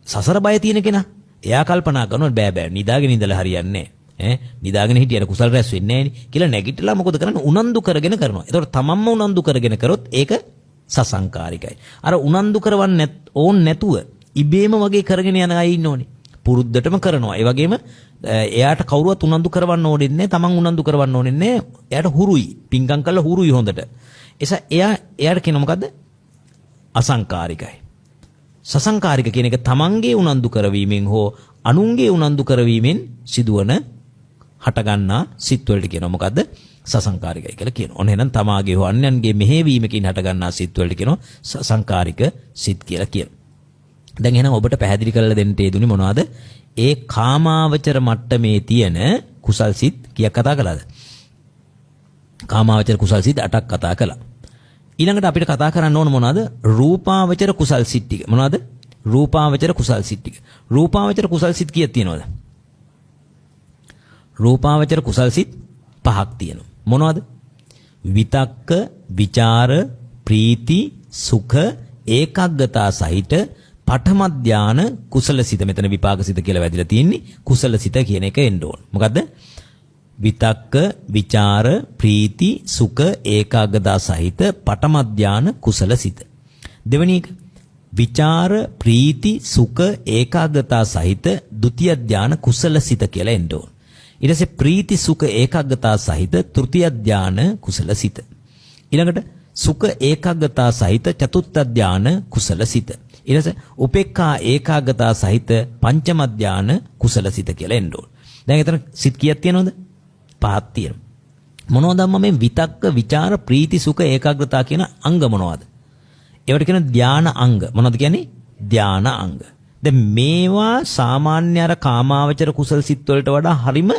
සසර බය තියෙන කෙනා එයා කල්පනා කරනවා බෑ නිදාගෙන ඉඳලා හරියන්නේ නැහැ. නිදාගෙන හිටියට කුසල් රැස් වෙන්නේ නැහැ නේ කියලා නැගිටලා මොකද කරන්නේ? උනන්දු කරගෙන කරනවා. ඒතකොට තමන්ම උනන්දු කරගෙන කරොත් ඒක සසංකාරිකයි. අර උනන්දු කරවන්න ඕන් නැතුව ඉබේම වගේ කරගෙන යන අය ඉන්නෝනේ. පුරුද්දටම කරනවා. ඒ වගේම එයාට කවුරුවත් උනන්දු කරවන්න ඕනෙත් නැහැ. තමන් උනන්දු කරවන්න ඕනෙත් නැහැ. එයාට හුරුයි. පිංගම් කළා හුරුයි හොඳට. එයාට කියන මොකද්ද? අසංකාරිකයි. සසංකාරික කියන එක තමන්ගේ උනන්දු කරවීමෙන් හෝ අනුන්ගේ උනන්දු කරවීමෙන් සිදුවන හටගන්නා සිත් වලට කියනවා මොකද්ද? සසංකාරිකයි කියලා කියනවා. ඔන්න එහෙනම් තමාගේ හෝ අන්‍යයන්ගේ මෙහෙවීමකින් හටගන්නා සිත් වලට කියනවා සසංකාරික සිත් කියලා කියනවා. දැන් එහෙනම් ඔබට පැහැදිලි කරලා දෙන්න තේදුනේ මොනවද? ඒ කාමාවචර මට්ටමේ තියෙන කුසල් සිත් කීයක් කතා කළාද? කාමාවචර කුසල් සිත් 8ක් කතා කළා. ඊළඟට අපිට කතා කරන්න ඕන මොනවද? රූපාවචර කුසල් සිත් ටික. මොනවද? රූපාවචර කුසල් සිත් ටික. රූපාවචර කුසල් සිත් කීයක් තියෙනවද? රූපාවචර කුසල් සිත් 5ක් තියෙනවා. මොනවද? විතක්ක, විචාර, ප්‍රීති, සුඛ, ඒකාග්‍රතා සහිත පඨම ධාන කුසල සිත. මෙතන විපාක සිත කියලා වැදිලා තියෙන්නේ. කුසල සිත කියන එක එන්න ඕන. මොකද්ද? විතක්ක, විචාර, ප්‍රීති, සුඛ, ඒකාග්‍රතා සහිත පඨම ධාන කුසල සිත. දෙවෙනි එක විචාර, ප්‍රීති, සුඛ, ඒකාග්‍රතා සහිත ဒုတိ ය ධාන කුසල සිත කියලා එන්න ඕන. ඊට පස්සේ ප්‍රීති, සුඛ, ඒකාග්‍රතා සහිත තෘතිය ධාන කුසල සිත. ඊළඟට සුඛ ඒකාග්‍රතා සහිත චතුත්ථ ධාන කුසල සිත. ඊට පස්සේ උපේක්ඛා ඒකාග්‍රතා සහිත පංචම ධාන කුසල සිත කියලා එන්න ඕන. දැන් එතන සිත් කීයක් තියෙනවද? 5ක් තියෙනවා. මොනවද මේ විතක්ක, විචාර, ප්‍රීති, සුඛ, ඒකාග්‍රතා කියන අංග මොනවද? ඒවට කියන ධාන අංග. මොනවද කියන්නේ? ධාන අංග. දැන් මේවා සාමාන්‍ය අර කාමාවචර කුසල සිත් වලට වඩා හරිම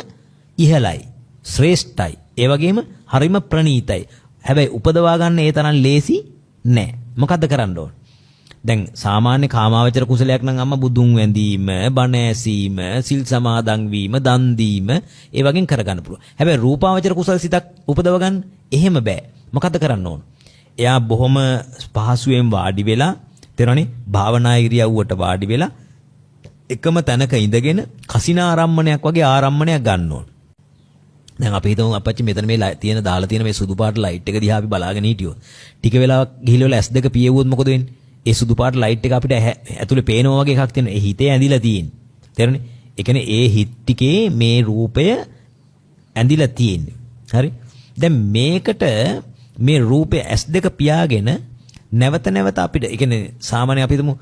ඉහළයි, ශ්‍රේෂ්ඨයි. ඒ වගේම හරිම ප්‍රණීතයි. හැබැයි උපදවා ගන්න ඒ තරම් ලේසි නෑ. මොකද්ද කරන්න ඕන? දැන් සාමාන්‍ය කාමාවචර කුසලයක් නම් අම්මා බුදුන් වැඳීම, බණ ඇසීම, සිල් සමාදන් වීම, දන් දීම ඒ වගේන් කරගන්න පුළුවන්. හැබැයි රූපාවචර කුසල සිතක් උපදව ගන්න එහෙම බෑ. මොකද්ද කරන්න ඕන? එයා බොහොම පහසුවෙන් වාඩි වෙලා තේරෙනවනේ භාවනා ඉරියව්වට වාඩි වෙලා එකම තැනක ඉඳගෙන කසිනාරම්මණයක් වගේ ආරම්මණයක් ගන්න ඕන. දැන් අපි හිතමු අපච්චි මෙතන මේ තියෙන දාලා තියෙන මේ සුදු පාට ලයිට් එක දිහා අපි බලාගෙන හිටියොත් ටික වෙලාවක් ගිහිල්ලා S2 පියෙව්වොත් මොකද වෙන්නේ? ඒ සුදු පාට ලයිට් එක අපිට ඇතුලේ පේනවා වගේ එකක් තියෙනවා. ඒ හිතේ ඇඳිලා තියෙන්නේ. තේරෙන්නේ? ඒ කියන්නේ ඒ හිත ටිකේ මේ රූපය ඇඳිලා තියෙන්නේ. හරි? දැන් මේකට මේ රූපය S2 පියාගෙන නැවත නැවත අපිට ඒ කියන්නේ සාමාන්‍ය අපි හිතමු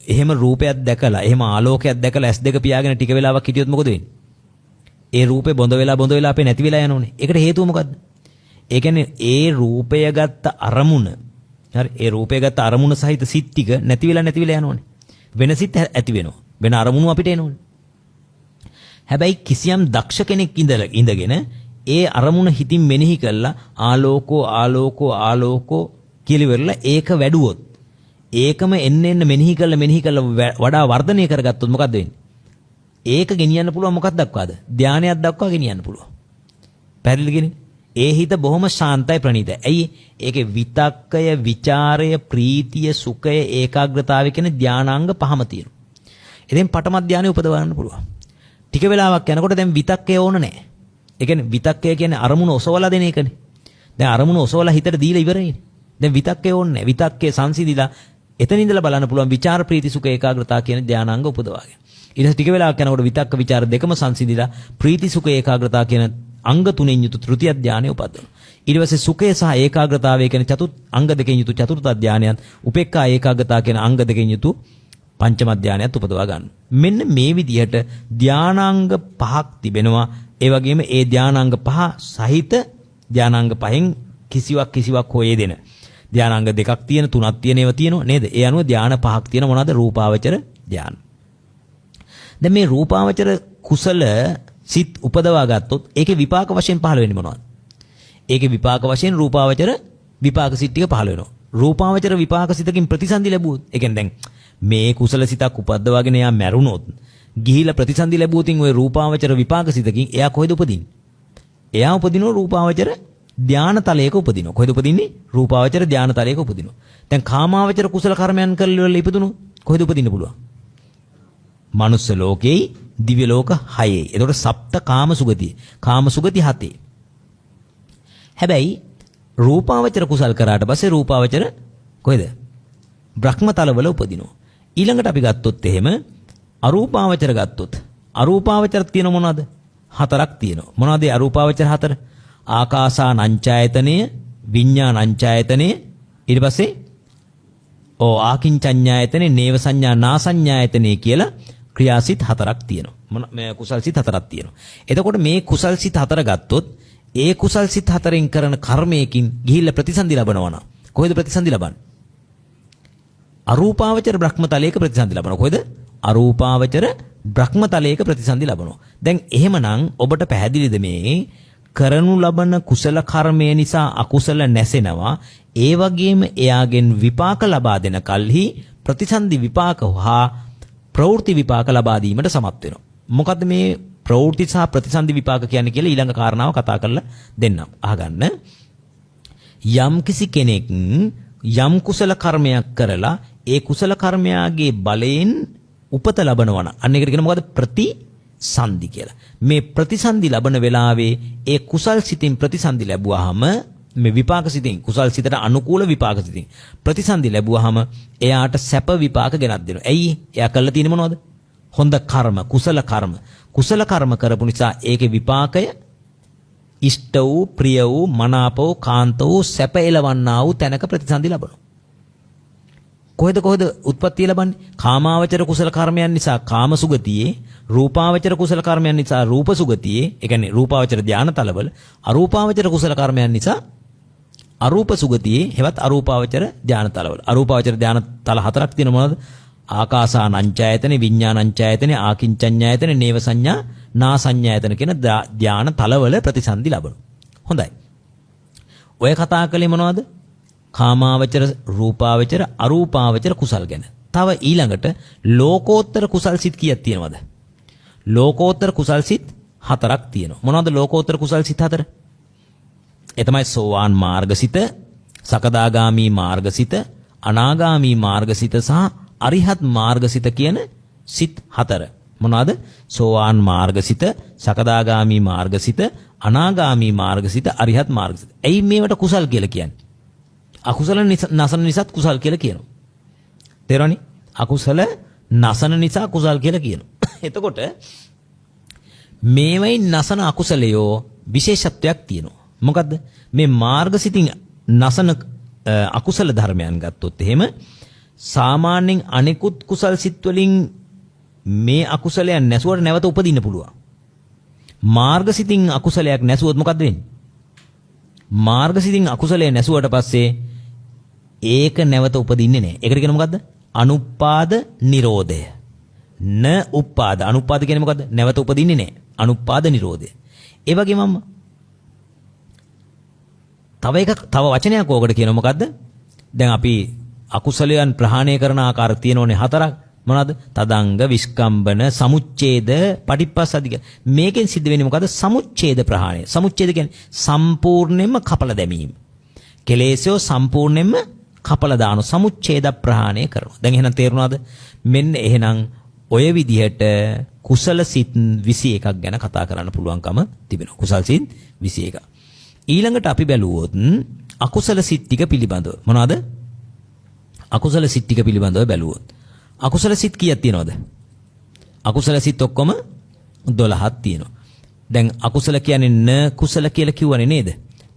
එහෙම රූපයක් දැකලා එහෙම ආලෝකයක් දැකලා S2 පියාගෙන ටික වෙලාවක් හිටියොත් මොකද වෙන්නේ? ඒ රූපේ බොඳ වෙලා අපේ නැති වෙලා යනෝනේ. ඒකට හේතුව මොකද්ද? ඒ කියන්නේ ඒ රූපය ගත්ත අරමුණ හරි ඒ රූපය ගත්ත අරමුණ සහිත සිත් ටික නැති වෙලා යනෝනේ. වෙන සිත් ඇති වෙනවා. වෙන අරමුණු අපිට එනෝනේ. හැබැයි කිසියම් දක්ෂ කෙනෙක් ඉඳගෙන ඒ අරමුණ හිතින් මෙනෙහි කළා ආලෝකෝ කියලා ඉවරලා ඒක වැඩුවොත් ඒකම එන්න මෙනෙහි කළා වඩා වර්ධනය කරගත්තොත් මොකද්ද වෙන්නේ? ඒක ගෙනියන්න පුළුවන් මොකක්ද දක්වාද? ධානයක් දක්වා ගෙනියන්න පුළුවන්. පැහැදිලිද? ඒ හිත බොහොම ශාන්තයි ප්‍රණීතයි. ඇයි? ඒකේ විතක්කය, විචාරය, ප්‍රීතිය, සුඛය, ඒකාග්‍රතාවය කියන ධානාංග පහම තියෙනවා. ඉතින් පඨම ධානය උපදවන්න පුළුවන්. ටික වෙලාවක් යනකොට දැන් විතක්කය ඕන නැහැ. ඒ කියන්නේ විතක්කය කියන්නේ අරමුණ ඔසවලා දෙන එකනේ. දැන් අරමුණ ඔසවලා හිතට දීලා ඉවරයිනේ. දැන් විතක්කය ඕනේ නැහැ. විතක්කේ සංසිඳිලා එතන ඉඳලා බලන්න පුළුවන් විචාර, ප්‍රීති, සුඛ, ඒකාග්‍රතාව කියන ධානාංග උපදවාගෙන. ඊට ටික වෙලාවක් යනකොට විතක්ක විචාර දෙකම සංසිඳිලා ප්‍රීති සුඛ ඒකාග්‍රතාව කියන අංග තුනෙන් යුතු තෘතිය ධානය උපදිනවා. ඊට පස්සේ සුඛය සහ ඒකාග්‍රතාවය කියන චතුත් අංග දෙකෙන් යුතු චතුර්ථ ධානයත් උපේක්ඛා ඒකාග්‍රතාව කියන අංග දෙකෙන් යුතු පංචම ධානයත් උපදවා ගන්න. මෙන්න මේ විදිහට ධානාංග පහක් තිබෙනවා. ඒ වගේම ඒ ධානාංග පහ සහිත ධානාංග පහෙන් කිසිවක් හොයේ දෙන. ධානාංග දෙකක් තියෙන තුනක් තියෙන ඒවා තියෙනවා නේද? ඒ අනුව ධාන පහක් තියෙන මොනවාද? රූපාවචර ධාන. දැන් මේ රූපාවචර කුසල සිත් උපදවා ගත්තොත් ඒකේ විපාක වශයෙන් පහළ වෙන්නේ මොනවද? ඒකේ විපාක වශයෙන් රූපාවචර විපාක සිත් ටික පහළ වෙනවා. රූපාවචර විපාක සිතකින් ප්‍රතිසන්දි ලැබුවොත් ඒ කියන්නේ දැන් මේ කුසල සිතක් උපද්දවාගෙන එයා මැරුණොත් ගිහිලා ප්‍රතිසන්දි ලැබුවොතින් ওই රූපාවචර විපාක සිතකින් එයා කොහෙද උපදින්නේ? එයා උපදිනවා රූපාවචර ධාන තලයක උපදිනවා. කොහෙද උපදින්නේ? රූපාවචර ධාන තලයක උපදිනවා. දැන් කාමාවචර කුසල කර්මයන් කරලා ඉපදුණු කොහෙද උපදින්න පුළුවන්? මනුස්ස ලෝකේ දිව්‍ය ලෝක 6. එතකොට සප්ත කාම සුගතිය. කාම සුගති 7. හැබැයි රූපාවචර කුසල් කරාට පස්සේ රූපාවචර කොහෙද? බ්‍රහ්ම තලවල උපදිනවා. ඊළඟට අපි ගත්තොත් එහෙම අරූපාවචර ගත්තොත් අරූපාවචර තියෙන මොනවද? 4ක් තියෙනවා. මොනවද ඒ අරූපාවචර 4? ආකාසානංචායතනය, විඤ්ඤාණංචායතනය, ඊට පස්සේ ආකින්චඤ්ඤායතනේ, නේව සංඥා නාසඤ්ඤායතනේ කියලා ක්‍රියාසිත 4ක් තියෙනවා. මේ කුසල් සිත 4ක් තියෙනවා. එතකොට මේ කුසල් සිත 4 ගත්තොත් ඒ කුසල් සිත 4න් කරන කර්මයකින් ගිහිල්ලා ප්‍රතිසන්දි ලබනවා නම් කොහෙද ප්‍රතිසන්දි ලබන්නේ? අරූපාවචර බ්‍රහ්මතලයක ප්‍රතිසන්දි ලබනවා. කොහෙද? අරූපාවචර බ්‍රහ්මතලයක ප්‍රතිසන්දි ලබනවා. දැන් එහෙමනම් ඔබට පැහැදිලිද මේ කරනු ලබන කුසල කර්මය නිසා අකුසල නැසෙනවා. ඒ වගේම එයාගෙන් විපාක ලබා දෙන කල්හි ප්‍රතිසන්දි විපාක හා ප්‍රවෘත්ති විපාක ලබා දීමට සමත් වෙනවා. මොකද්ද මේ ප්‍රවෘත්ති සහ ප්‍රතිසන්දි විපාක කියන්නේ කියලා ඊළඟ කාරණාව කතා කරලා දෙන්නම්. අහගන්න. යම් කිසි කෙනෙක් යම් කුසල කර්මයක් කරලා ඒ කුසල කර්මයාගේ බලයෙන් උපත ලබනවා නම් අන්න ඒකට කියන මොකද්ද? ප්‍රතිසන්දි කියලා. මේ ප්‍රතිසන්දි ලබන වෙලාවේ ඒ කුසල් සිතින් ප්‍රතිසන්දි ලැබුවාම මේ විපාක සිතින් කුසල් සිතට අනුකූල විපාක සිතින් ප්‍රතිසන්දි ලැබුවාම එයාට සැප විපාක ගෙනත් දෙනවා. ඇයි? එයා කළා තියෙන්නේ මොනවද? හොඳ කර්ම, කුසල කර්ම. කුසල කර්ම කරපු නිසා ඒකේ විපාකය ඉෂ්ට වූ, ප්‍රිය වූ, මනාප වූ, කාන්ත වූ, සැප එළවන්නා වූ තැනක ප්‍රතිසන්දි ලබනවා. කොහෙද උත්පත්තිය ලබන්නේ? කාමාවචර කුසල කර්මයන් නිසා කාම සුගතියේ, රූපාවචර කුසල කර්මයන් නිසා රූප සුගතියේ, ඒ කියන්නේ රූපාවචර ධාන තලවල, අරූපාවචර කුසල කර්මයන් නිසා අරූප සුගතියේ, හෙවත් අරූපාවචර ධාන තලවල. අරූපාවචර ධාන තල 4ක් තියෙන මොනවද? ආකාසානංචායතනේ, විඤ්ඤාණංචායතනේ, ආකින්චඤ්ඤායතනේ, නේව සංඥා නාසඤ්ඤායතන කියන ධාන තලවල ප්‍රතිසන්දි ලබනවා. හොඳයි. ඔය කතා කළේ මොනවද? කාමාවචර, රූපාවචර, අරූපාවචර කුසල් ගැන. තව ඊළඟට ලෝකෝත්තර කුසල් සිත් කීයක් තියෙනවද? ලෝකෝත්තර කුසල් සිත් 4ක් තියෙනවා. මොනවද ලෝකෝත්තර කුසල් සිත් 4? ඒ තමයි සෝවාන් මාර්ගසිත, සකදාගාමි මාර්ගසිත, අනාගාමි මාර්ගසිත සහ අරිහත් මාර්ගසිත කියන සිත් 4. මොනවද? සෝවාන් මාර්ගසිත, සකදාගාමි මාර්ගසිත, අනාගාමි මාර්ගසිත, අරිහත් මාර්ගසිත. එයි මේවට කුසල් කියලා කියන්නේ. අකුසල නසන නිසා කුසල් කියලා කියනවා. තේරෙනවනේ? අකුසල නසන නිසා කුසල් කියලා කියනවා. එතකොට මේවයි නසන අකුසලයෝ විශේෂත්වයක් තියෙනවා. මොකද්ද? මේ මාර්ගසිතින් නසන අකුසල ධර්මයන් ගත්තොත් එහෙම සාමාන්‍යයෙන් අනෙකුත් කුසල් සිත් වලින් මේ අකුසලයන් නැසුවට නැවත උපදින්න පුළුවන්. මාර්ගසිතින් අකුසලයක් නැසුවොත් මොකද්ද වෙන්නේ? මාර්ගසිතින් අකුසලයේ නැසුවට පස්සේ ඒක නැවත උපදින්නේ නැහැ. ඒකට කියන මොකද්ද? අනුපාද නිරෝධය. න උපාද. අනුපාද කියන්නේ මොකද්ද? නැවත උපදින්නේ නැහැ. අනුපාද නිරෝධය. ඒ වගේම තව වචනයක් ඕකට කියනවා මොකද්ද? දැන් අපි අකුසලයන් ප්‍රහාණය කරන ආකාර තියෙනෝනේ 4ක්. මොනවාද? තදංග, විස්කම්බන, සමුච්ඡේද, පටිපස්සද්ධි. මේකෙන් සිද්ධ වෙන්නේ මොකද්ද? සමුච්ඡේද ප්‍රහාණය. සමුච්ඡේද කියන්නේ සම්පූර්ණයෙන්ම කපලා දැමීම. කෙලෙසෝ සම්පූර්ණයෙන්ම කපලා දාන සමුච්ඡේද ප්‍රහාණය කරනවා. දැන් එහෙනම් තේරුණාද? මෙන්න එහෙනම් ඔය විදිහට කුසල සිත් 21ක් ගැන කතා කරන්න පුළුවන්කම තිබෙනවා. කුසල් සිත් 21ක්. ඊළඟට අපි බැලුවොත් අකුසල සිත් ටික පිළිබඳව. මොනවද? අකුසල සිත් ටික පිළිබඳව බැලුවොත් අකුසල සිත් කීයක් තියෙනවද? අකුසල සිත් ඔක්කොම 12ක් තියෙනවා. දැන් අකුසල කියන්නේ න කුසල කියලා කිව්වනේ නේද?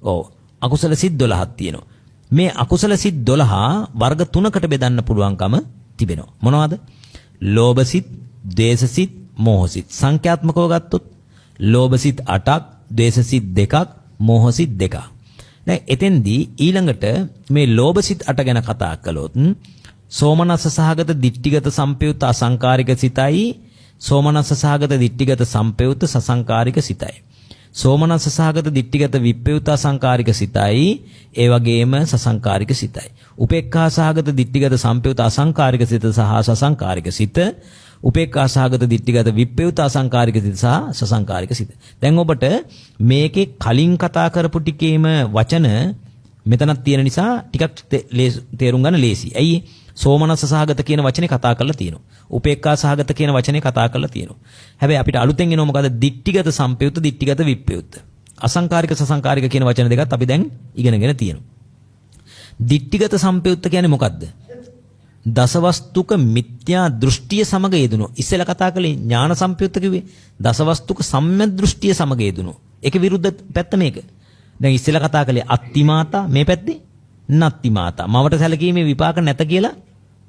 ඔව්. අකුසල සිත් 12ක් තියෙනවා. මේ අකුසල සිත් 12 වර්ග 3කට බෙදන්න පුළුවන්කම තිබෙනවා. මොනවද? ලෝභ සිත්, ද්වේෂ සිත්, මෝහ සිත්. සංඛ්‍යාත්මකව ගත්තොත් ලෝභ සිත් 8ක්, ද්වේෂ සිත් 2ක්, මෝහ සිත් 2ක්. දැන් එතෙන්දී ඊළඟට මේ ලෝභ සිත් 8 ගැන කතා කළොත් සෝමනස්ස සහගත දිට්ඨිගත සංපයුත් අසංකාරික සිතයි, සෝමනස්ස සහගත දිට්ඨිගත සංපයුත් සසංකාරික සිතයි. සෝමනස්ස සහගත දිට්ඨිගත විප්පයුත අසංකාරික සිතයි, ඒ වගේම සසංකාරික සිතයි. උපේක්ඛා සහගත දිට්ඨිගත සංපයුත අසංකාරික සිත සහ සසංකාරික සිත, උපේක්ඛා සහගත දිට්ඨිගත විප්පයුත අසංකාරික සිත සහ සසංකාරික සිත. දැන් ඔබට මේකේ කලින් කතා කරපු ටිකේම වචන මෙතනක් තියෙන නිසා ටිකක් තේරුම් ගන්න ලේසි. ඇයි? සෝමනස්ස සහගත කියන වචනේ කතා කරලා තියෙනවා. උපේක්ඛා සහගත කියන වචනේ කතා කරලා තියෙනවා. හැබැයි අපිට අලුතෙන් එනවා මොකද? දිට්ඨිගත සංපයුත්, දිට්ඨිගත විප්පයුත්. අසංකාරික සසංකාරික කියන වචන දෙකත් අපි දැන් ඉගෙනගෙන තියෙනවා. දිට්ඨිගත සංපයුත් කියන්නේ මොකද්ද? දසවස්තුක මිත්‍යා දෘෂ්ටිය සමග යෙදුණු. ඉස්සෙල්ලා කතා කළේ ඥාන සංපයුත් කිව්වේ දසවස්තුක සම්‍යක් දෘෂ්ටිය සමග යෙදුණු. ඒක විරුද්ධ පැත්ත මේක. දැන් ඉස්සෙල්ලා කතා කළේ අත්තිමාතා, මේ පැත්තේ නත්තිමාතා. මවට සැලකීමේ විපාක නැත කියලා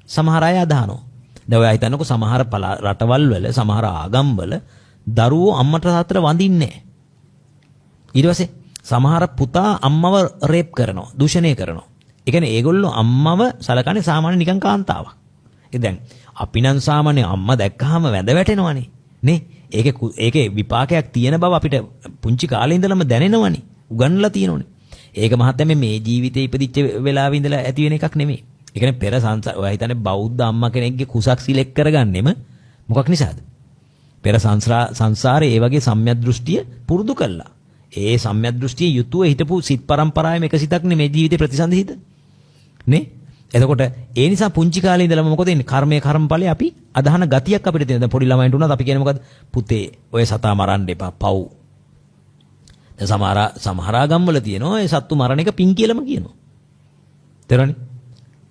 සමහර අය අදහනවා. දැන් ඔය හිතන්නකො සමහර රටවල් වල සමහර ආගම් වල දරුවෝ අම්මට තාත්තට වඳින්නේ නැහැ. ඊට පස්සේ සමහර පුතා අම්මව රේප් කරනවා, දූෂණය කරනවා. ඒ කියන්නේ ඒගොල්ලෝ අම්මව සලකන්නේ සාමාන්‍ය නිකන් කාන්තාවක්. ඒ දැන් අපි නම් සාමාන්‍ය අම්මා දැක්කහම වැඳ වැටෙනවනේ. නේ? ඒකේ විපාකයක් තියෙන බව අපිට පුංචි කාලේ ඉඳලම දැනෙනවනේ. උගන්වලා තියෙනවනේ. ඒක මහත්මයා මේ ජීවිතේ ඉපදිච්ච වෙලාවෙ ඉඳලා ඇති වෙන එකක් නෙමෙයි. ඒ කියන්නේ පෙර සංසාර ඔය හිතන්නේ බෞද්ධ අම්මා කෙනෙක්ගේ කුසක් සිලෙක්ට් කරගන්නෙම මොකක් නිසාද? පෙර සංසාරේ ඒ වගේ සම්‍යක් දෘෂ්ටිය පුරුදු කළා. ඒ සම්‍යක් දෘෂ්ටිය යුතුව හිටපු සිත් පරම්පරාවෙම එක සිතක් නෙමේ ජීවිතේ ප්‍රතිසන්දි හිත. නේ? එතකොට ඒ නිසා පුංචි කාලේ ඉඳලම මොකද වෙන්නේ? කර්මයේ කර්මඵලයේ අපි අදහන ගතියක් අපිට තියෙනවා. දැන් පොඩි ළමයින්ට උනත් අපි කියන්නේ මොකද්ද? පුතේ ඔය සතා මරන්න එපා. පව්. සමහර ආගම් වල තියෙනවා ඒ සත්තු මරණ එක පින් කියලාම කියනවා. තේරෙනවනේ?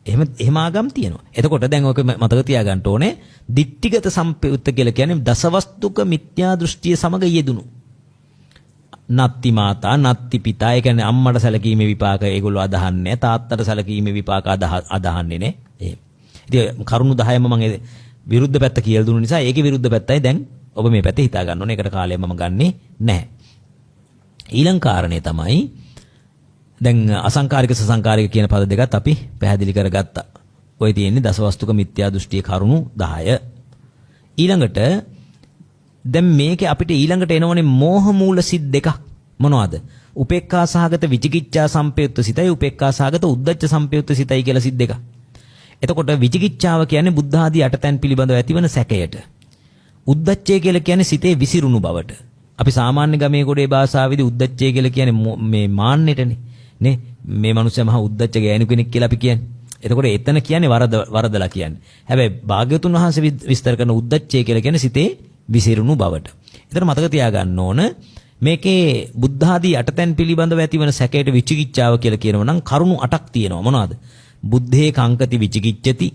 එහෙම ආගම් තියෙනවා. එතකොට දැන් ඔක මතක තියාගන්න ඕනේ දිට්ඨිගත සංපයුත්ත කියලා කියන්නේ දසවස්තුක මිත්‍යා දෘෂ්ටිය සමග යෙදුණු. නත්ති මාතා, නත්ති පිතා, ඒ කියන්නේ අම්මට සැලකීමේ විපාක ඒගොල්ලෝ අදහන්නේ නැහැ. තාත්තට සැලකීමේ විපාක අදහන්නේ නැහැ. එහෙම. ඉතින් කරුණු 10ම මම විරුද්ධ පැත්ත කියලා දුන්න නිසා ඒකේ විරුද්ධ පැත්තයි දැන් ඔබ මේ පැත්තේ හිතා ගන්න ඕනේ. ඒකට කාලය මම ගන්නෙ නැහැ. ඊළඟ කාරණේ තමයි දැන් අසංකාරික සසංකාරික කියන පද දෙකත් අපි පැහැදිලි කරගත්තා. ඔය තියෙන්නේ දසවස්තුක මිත්‍යා දෘෂ්ටියේ කරුණු 10. ඊළඟට දැන් මේකේ අපිට ඊළඟට එනවනේ මෝහ මූල සිත් දෙකක්. මොනවද? උපේක්ඛා සහගත විචිකිච්ඡා සංපයුත්ත සිතයි, උපේක්ඛා සහගත උද්ධච්ච සංපයුත්ත සිතයි කියලා සිත් දෙකක්. එතකොට විචිකිච්ඡාව කියන්නේ බුද්ධ ආදී අටතැන් පිළිබඳව ඇතිවන සැකයට. උද්ධච්චය කියලා කියන්නේ සිතේ විසිරුණු බවට. අපි සාමාන්‍ය ගමේ ගොඩේ භාෂාවේදී උද්දච්චය කියලා කියන්නේ මේ මාන්නෙටනේ නේ. මේ මිනිස්සයා මහා උද්දච්ච ගෑනු කෙනෙක් කියලා අපි කියන්නේ. එතකොට එතන කියන්නේ වරදලා කියන්නේ. හැබැයි භාග්‍යවතුන් වහන්සේ විස්තර කරන උද්දච්චය කියලා කියන්නේ සිතේ විසිරුණු බවට. එතන මතක තියාගන්න ඕන මේකේ බුද්ධ ආදී අටතැන් පිළිබඳව ඇතිවන සැකයට විචිකිච්ඡාව කියලා කියනවා නම් කරුණු 8ක් තියෙනවා. මොනවද? බුද්ධේ කංකති විචිකිච්ඡති,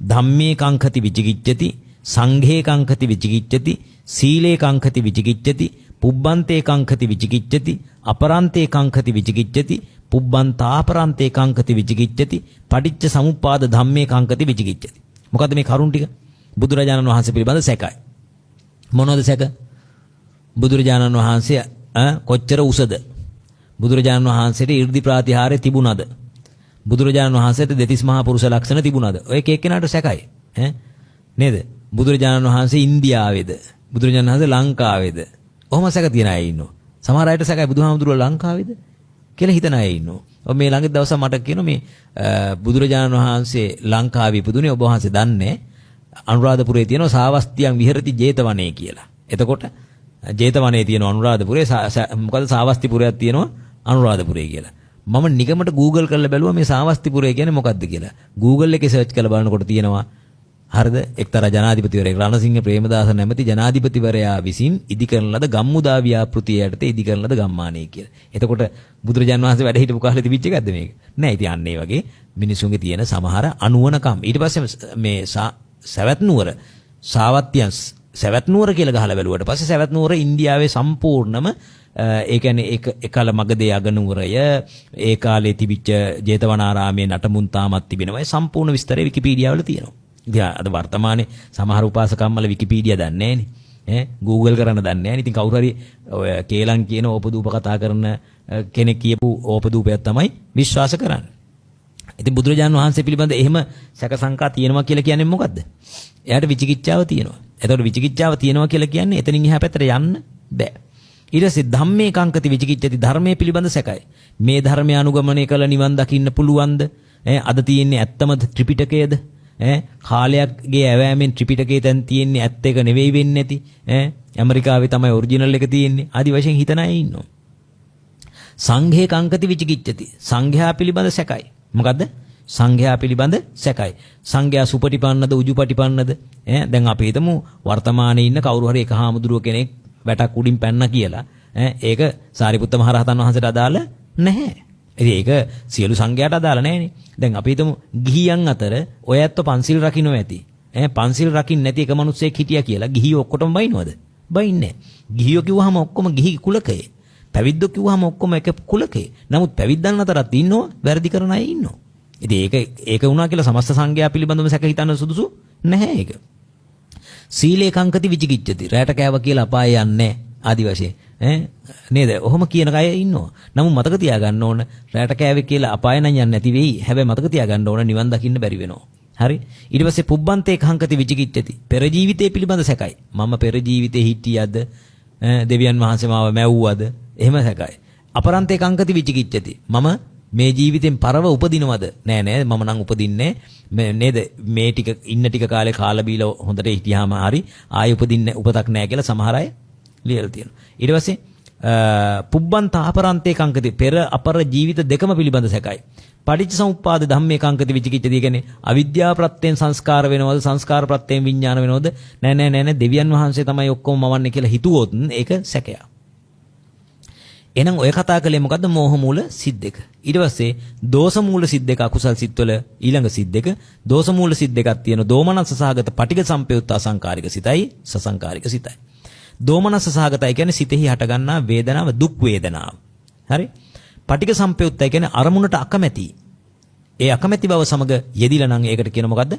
ධම්මේ කංකති විචිකිච්ඡති, සංඝේ කංකති විචිකිච්ඡති, සීලේ කංකති විචිකිච්ඡති, පුබ්බන්තේ කංකති විචිකිච්ඡති, අපරන්තේ කංකති විචිකිච්ඡති, පුබ්බන්තාපරන්තේ කංකති විචිකිච්ඡති, පටිච්ච සමුප්පාද ධම්මේ කංකති විචිකිච්ඡති. මොකද්ද මේ කරුණ ටික? බුදුරජාණන් වහන්සේ පිළිබඳ සැකයි. මොනවද සැක? බුදුරජාණන් වහන්සේ කොච්චර උසද? බුදුරජාණන් වහන්සේට 이르දි ප්‍රාතිහාර්ය තිබුණද? බුදුරජාණන් වහන්සේට දෙතිස් මහා පුරුෂ ලක්ෂණ තිබුණද? ඔය එක්කෙනාට සැකයි. නේද? බුදුරජාණන් වහන්සේ ඉන්දියාවේද? බුදුරජාණන් වහන්සේ ලංකාවේද? ඔහොම සැක තියන අය ඉන්නවා. සමහර අයට සැකයි බුදුහාමුදුරුවෝ ලංකාවේද කියලා හිතන අය ඉන්නවා. ඔබ මේ ළඟ දවසක් මට කියනවා මේ බුදුරජාණන් වහන්සේ ලංකාවේ ඉපදුනේ ඔබ වහන්සේ දන්නේ අනුරාධපුරයේ තියෙන සාවස්තියන් විහෙරති ජේතවනේ කියලා. එතකොට ජේතවනේ තියෙන අනුරාධපුරයේ මොකද සාවස්තිපුරයක් තියෙනවා අනුරාධපුරයේ කියලා. මම නිකමට Google කරලා බැලුවා මේ සාවස්තිපුරය කියන්නේ මොකක්ද කියලා. Google එකේ සර්ච් කරලා බලනකොට තියෙනවා හරිද එක්තරා ජනාධිපතිවරයෙක් රණසිංහ ප්‍රේමදාස නැමැති ජනාධිපතිවරයා විසින් ඉදි කරන ලද ගම්මුදා ව්‍යාපෘතිය යටතේ ඉදි කරන ලද ගම්මානය කියලා. එතකොට බුදුරජාන් වහන්සේ වැඩ හිටපු කාලේ තිබිච්ච එකක්ද මේක? නෑ. ඉතින් අන්න ඒ වගේ මිනිසුන්ගේ තියෙන සමහර අනුවණකම්. ඊට පස්සේ මේ සවැත් නුවර සාවත්‍යයන් සවැත් නුවර කියලා ගහලා බැලුවට පස්සේ සවැත් නුවර ඉන්දියාවේ සම්පූර්ණම ඒ කියන්නේ එකල මගධේ අගනුවරය ඒ කාලේ තිබිච්ච ජේතවනාරාමයේ නටමුන් තාමත් තිබෙනවා. ඒ සම්පූර්ණ විස්තරය විකිපීඩියා වල තියෙනවා. ඉතින් අද වර්තමානයේ සමහර උපාසකම්මල විකිපීඩියා දන්නේ නැහනේ. Google කරන්න දන්නේ නැහැ. ඉතින් කවුරු හරි ඔය කේලම් කියන ඕපදූප කතා කරන කෙනෙක් කියපු ඕපදූපයක් තමයි විශ්වාස කරන්නේ. ඉතින් බුදුරජාණන් වහන්සේ පිළිබඳ එහෙම සැක සංකා තියෙනවා කියලා කියන්නේ මොකද්ද? එයාට විචිකිච්ඡාව තියෙනවා. එතකොට විචිකිච්ඡාව තියෙනවා කියලා කියන්නේ එතනින් එහා පැත්තට යන්න බෑ. ඊට පස්සේ ධම්මේ කංකති විචිකිච්ඡති ධර්මයේ පිළිබඳ සැකයි. මේ ධර්මය අනුගමනය කළ නිවන් දකින්න පුළුවන්ද? අද තියෙන්නේ ඇත්තම ත්‍රිපිටකයේද? කාලයක්ගේ ඇවෑමෙන් ත්‍රිපිටකයේ දැන් තියෙන්නේ ඇත්ත එක නෙවෙයි වෙන්නේ නැති. ඇමරිකාවේ තමයි ඔරිජිනල් එක තියෙන්නේ. ආදි වශයෙන් හිතන අය ඉන්නවා. සංඝේ කංකති විචිකිච්ඡති සංඝයා පිළිබඳ සැකයි. මොකද්ද? සංඝයා පිළිබඳ සැකයි. සංඝයා සුපටිපන්නද උජුපටිපන්නද? දැන් අපි හිතමු වර්තමානයේ ඉන්න කවුරු හරි එක හාමුදුරුව කෙනෙක් වැටක් උඩින් පැන්න කියලා. ඒක සාරිපුත්ත මහ රහතන් වහන්සේට අදාළ නැහැ. ඉතින් ඒක සියලු සංඝයාට අදාළ නැහැනේ. දැන් අපි හිතමු ගිහියන් අතර ඔය ඇත්තෝ පන්සිල් රකින්නෝ ඇති. පන්සිල් රකින්න නැති එක මිනිස්සෙක් හිටියා කියලා ගිහියෝ ඔක්කොටම බයිනවද? බයින්නේ නැහැ. ගිහියෝ කිව්වහම ඔක්කොම ගිහි කුලකයේ. පැවිද්දෝ කිව්වහම ඔක්කොම එක කුලකේ. නමුත් පැවිද්දන් අතරත් ඉන්නවා වැරදි කරන අය ඉන්නවා. ඉතින් ඒක වුණා කියලා සමස්ත සංඝයා පිළිබඳව සැක හිතන්න සුදුසු නැහැ ඒක. සීලේ කංකති විචිකිච්ඡති රැට කෑව කියලා අපාය යන්නේ ආදි වශයෙන් නේද? ඔහොම කියන අය ඉන්නවා. නමුත් මතක තියාගන්න ඕන රැට කෑවේ කියලා අපාය නම් යන්නේ නැති වෙයි. හැබැයි මතක තියාගන්න ඕන නිවන් දකින්න බැරි වෙනවා. හරි? ඊට පස්සේ පුබ්බන්තේ කංකති විචිකිච්ඡති පෙර ජීවිතේ පිළිබඳ සැකයි. මම පෙර ජීවිතේ හිටියද? දෙවියන් වහන්සේ මාව මැව්වද? එහෙම සැකයි. අපරන්තේ කංකති විචිකිච්ඡති මම මේ ජීවිතෙන් පරව උපදිනවද? නෑ මම නම් උපදින්නේ නේද? මේ ටික ඉන්න ටික කාලේ කාලා බීලා හොඳට හිටියාම හරි ආයෙ උපදින්නේ උපතක් නෑ කියලා සමහර අය ලියලා තියෙනවා. ඊට පස්සේ පුබ්බන්ත අපරන්තේ කංකති පෙර අපර ජීවිත දෙකම පිළිබඳ සැකයි. පටිච්චසමුප්පාද ධම්මේ කංකති විචිකිච්ඡති කියන්නේ අවිද්‍යාව ප්‍රත්‍යයෙන් සංස්කාර වෙනවද? සංස්කාර ප්‍රත්‍යයෙන් විඥාන වෙනවද? නෑ දෙවියන් වහන්සේ තමයි ඔක්කොම මවන්නේ කියලා හිතුවොත් ඒක සැකයක්. එහෙනම් ඔය කතා කළේ මොකද්ද? මෝහ මූල සිත් දෙක. ඊට පස්සේ දෝෂ මූල සිත් දෙක අකුසල් සිත්වල ඊළඟ සිත් දෙක. දෝෂ මූල සිත් දෙකක් තියෙන දෝමනස්ස සහගත පටිඝ සම්පයුත්ත අසංකාරික සිතයි සසංකාරික සිතයි. දෝමනස්ස සහගතයි කියන්නේ සිතෙහි හටගන්නා වේදනාව දුක් වේදනාව. හරි? පටිඝ සම්පයුත්තයි කියන්නේ අරමුණට අකමැති. ඒ අකමැති බව සමග යෙදිලා නම් ඒකට කියන මොකද්ද?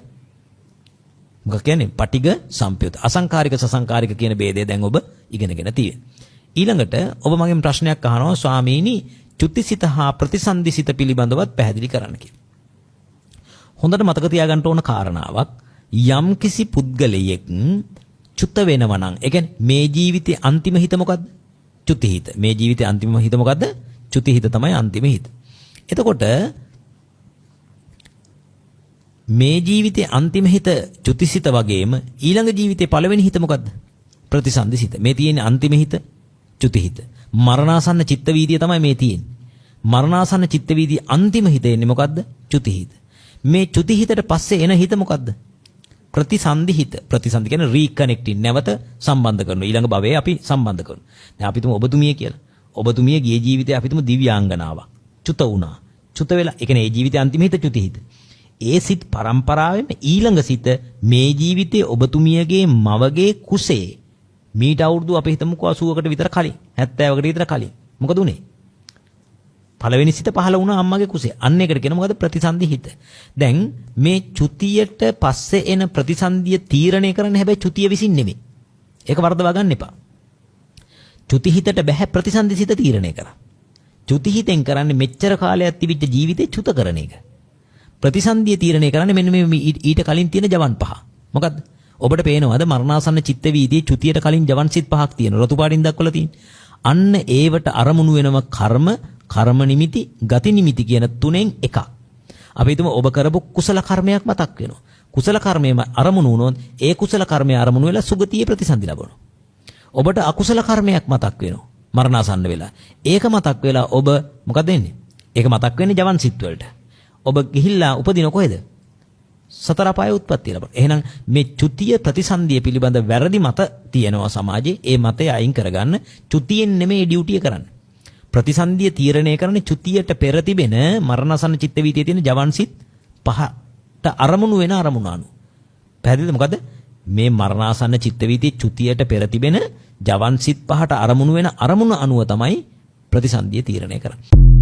මොකක් කියන්නේ? පටිඝ සම්පයුත්ත. අසංකාරික සසංකාරික කියන ભેදය දැන් ඔබ ඉගෙනගෙන තියෙනවා. ඊළඟට ඔබ මගෙන් ප්‍රශ්නයක් අහනවා ස්වාමීනි චුතිසිත හා ප්‍රතිසන්දිසිත පිළිබඳවත් පැහැදිලි කරන්න කියලා. හොඳට මතක තියාගන්න ඕන කාරණාවක් යම් කිසි පුද්ගලයෙක් චුත වෙනවා නම් ඒ කියන්නේ මේ ජීවිතේ අන්තිම හිත මොකද්ද? චුතිහිත. මේ ජීවිතේ අන්තිම හිත මොකද්ද? චුතිහිත තමයි අන්තිම හිත. එතකොට මේ ජීවිතේ අන්තිම හිත චුතිසිත වගේම ඊළඟ ජීවිතේ පළවෙනි හිත මොකද්ද? ප්‍රතිසන්දිසිත. මේ තියෙන්නේ අන්තිම හිත චුතිහිත. මරණාසන්න චිත්ත වීදිය තමයි මේ තියෙන්නේ. මරණාසන්න චිත්ත වීදිය අන්තිම හිත එන්නේ මොකද්ද? චුතිහිත. මේ චුතිහිතට පස්සේ එන හිත මොකද්ද? ප්‍රතිසන්දිහිත. ප්‍රතිසන්දි කියන්නේ රීකනෙක්ටින් නැවත සම්බන්ධ කරනවා. ඊළඟ භවයේ අපි සම්බන්ධ කරනවා. දැන් අපි තුමු ඔබතුමිය කියලා. ඔබතුමිය ගිය ජීවිතේ අපි තුමු දිව්‍යාංගනාවක්. චුත වුණා. චුත වෙලා ඒ කියන්නේ ඒ ජීවිතේ අන්තිම හිත චුතිහිත. ඒ සිත් පරම්පරාවෙම ඊළඟ සිත මේ ජීවිතේ ඔබතුමියගේ මවගේ කුසේ මීට අවුරුදු අපි හිතමුකෝ 80කට විතර කලින් 70කට විතර කලින් මොකද උනේ? පළවෙනි සිත පහළ වුණා අම්මගේ කුසේ. අන්න ඒකට කියන මොකද? ප්‍රතිසන්දි හිත. දැන් මේ චුතියට පස්සේ එන ප්‍රතිසන්දිය තීරණය කරන්න හැබැයි චුතිය විසින් නෙමෙයි. ඒක වරදවා ගන්න එපා. චුති හිතට බෑ ප්‍රතිසන්දි සිත තීරණය කරන්න. චුති හිතෙන් කරන්නේ මෙච්චර කාලයක් තිබිච්ච ජීවිතේ චුත කරන එක. ප්‍රතිසන්දිය තීරණය කරන්නේ මෙන්න මේ ඊට කලින් තියෙන ජවන් පහ. මොකද්ද? ඔබට පේනවද මරණාසන්න චිත්ත වීදියේ චුතියට කලින් ජවන් සිත් පහක් තියෙන රතු පාටින් දක්වලා තියෙන්නේ. අන්න ඒවට අරමුණු වෙනම කර්ම නිමිති, ගති නිමිති කියන තුනෙන් එකක්. අපි හිතමු ඔබ කරපු කුසල කර්මයක් මතක් වෙනවා. කුසල කර්මයේම අරමුණු වුණොත් ඒ කුසල කර්මයේ අරමුණු වෙලා සුගතියේ ප්‍රතිසන්දි ලබනවා. ඔබට අකුසල කර්මයක් මතක් වෙනවා මරණාසන්න වෙලා. ඒක මතක් වෙලා ඔබ මොකද වෙන්නේ? ඒක මතක් වෙන්නේ ජවන් සිත් වලට. ඔබ ගිහිල්ලා උපදින කොහෙද? සතර අපාය උත්පත්ති ලබන. එහෙනම් මේ චුතිය ප්‍රතිසන්දිය පිළිබඳ වැරදි මත තියෙනවා සමාජයේ. ඒ මතය අයින් කරගන්න චුතියෙන් නෙමෙයි ඩියුටිය කරන්න. ප්‍රතිසන්දිය තීරණය කරන්නේ චුතියට පෙර තිබෙන මරණසන්න චිත්ත වීතියේ තියෙන ජවන් සිත් පහට අරමුණු වෙන අරමුණ අනු. පැහැදිලිද? මොකද? මේ මරණාසන්න චිත්ත වීති චුතියට පෙර තිබෙන ජවන් සිත් පහට අරමුණු වෙන අරමුණ අනුව තමයි ප්‍රතිසන්දිය තීරණය කරන්නේ.